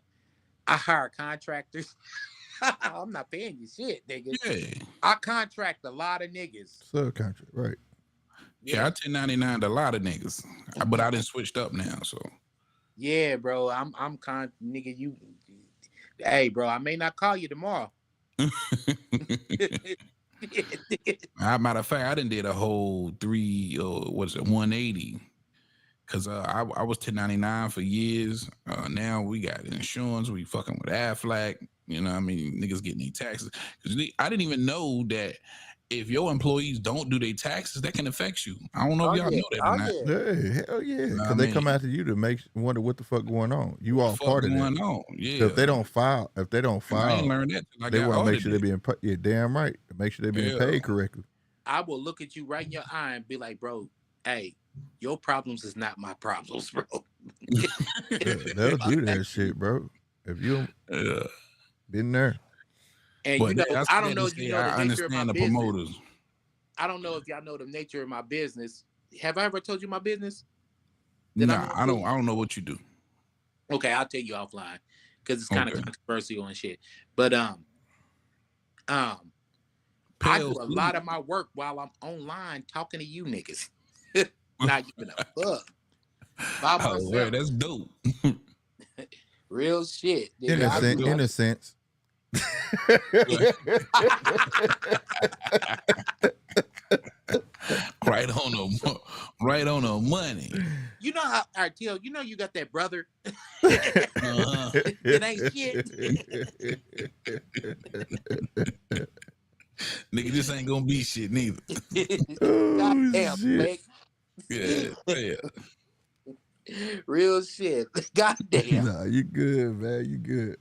I hire contractors. I'm not paying you shit, nigga. Yeah. I contract a lot of niggas. Subcontract, right. Yeah, I 1099'd a lot of niggas, but I done switched up now, so. Yeah, bro, I'm nigga, you. Hey, bro, I may not call you tomorrow. Matter of fact, I done did a whole 180. Cause I was 1099 for years. Now we got insurance. We fucking with Aflac. You know what I mean? Niggas getting their taxes. I didn't even know that if your employees don't do their taxes, that can affect you. I don't know if y'all know that or not. Yeah, hell yeah. Nah, Because they man. come after you to wonder what the fuck going on. You all Fuck part of that. going on? So Yeah. if they don't file, I ain't learned that till I they got want to make sure they audited. being yeah, damn right. Make sure they being paid correctly. I will look at you right in your eye and be like, bro, hey, your problems is not my problems, bro. Yeah, they'll do that shit, bro. If you been there. And But you know, that's I what don't know to if you say. know I the nature of my understand the business. promoters. I don't know if y'all know the nature of my business. Have I ever told you my business? Nah, I don't know what you do. Okay, I'll tell you offline because it's kind of controversial and shit. But I do a lot of my work while I'm online talking to you niggas. Not giving a fuck. By myself. Oh, that's dope. Real shit. In a sense. Right on the money. You know how RTL, you know you got that brother. It ain't shit. Nigga, this ain't gonna be shit neither. Goddamn, shit. Yeah. Real shit. Goddamn. Nah, you good, man. You good.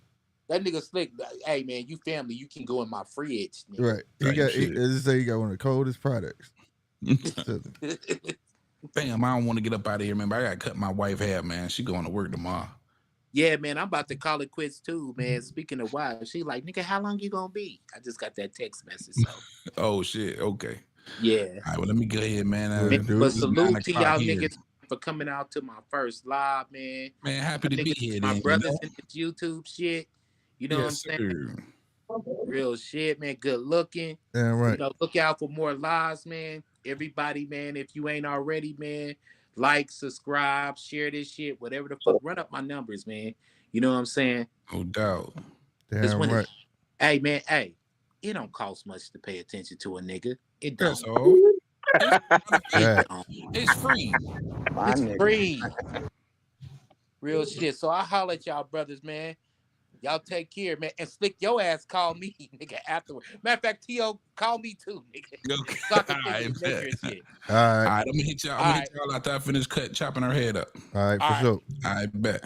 That nigga slick. Hey man, you family, you can go in my fridge. Nigga. Right. As I say, he got one of the coldest products. Damn, I don't want to get up out of here, man. But I gotta cut my wife hair, man. She going to work tomorrow. Yeah, man, I'm about to call it quits too, man. Speaking of wives, she like, nigga, how long you gonna be? I just got that text message. So. Oh shit. Okay. Yeah. All right. Well, let me go ahead, man. But salute to y'all niggas for coming out to my first live, man. Man, happy to be here. My brothers in this YouTube shit. You know what I'm saying? Real shit, man. Good looking. Yeah, right. You know, look out for more lives, man. Everybody, man, if you ain't already, man, like, subscribe, share this shit, whatever the fuck. Run up my numbers, man. You know what I'm saying? No doubt. Damn right. Hey, man, hey, it don't cost much to pay attention to a nigga. It don't. That's all. It's free. It's free. Real shit. So I holler at y'all brothers, man. Y'all take care, man. And Slick, your ass call me, nigga, afterward. Matter of fact, T.O., call me too, nigga. Okay. So I can shit. All right. I'm gonna hit y'all after I finish chopping her head up. All right, for sure. I bet.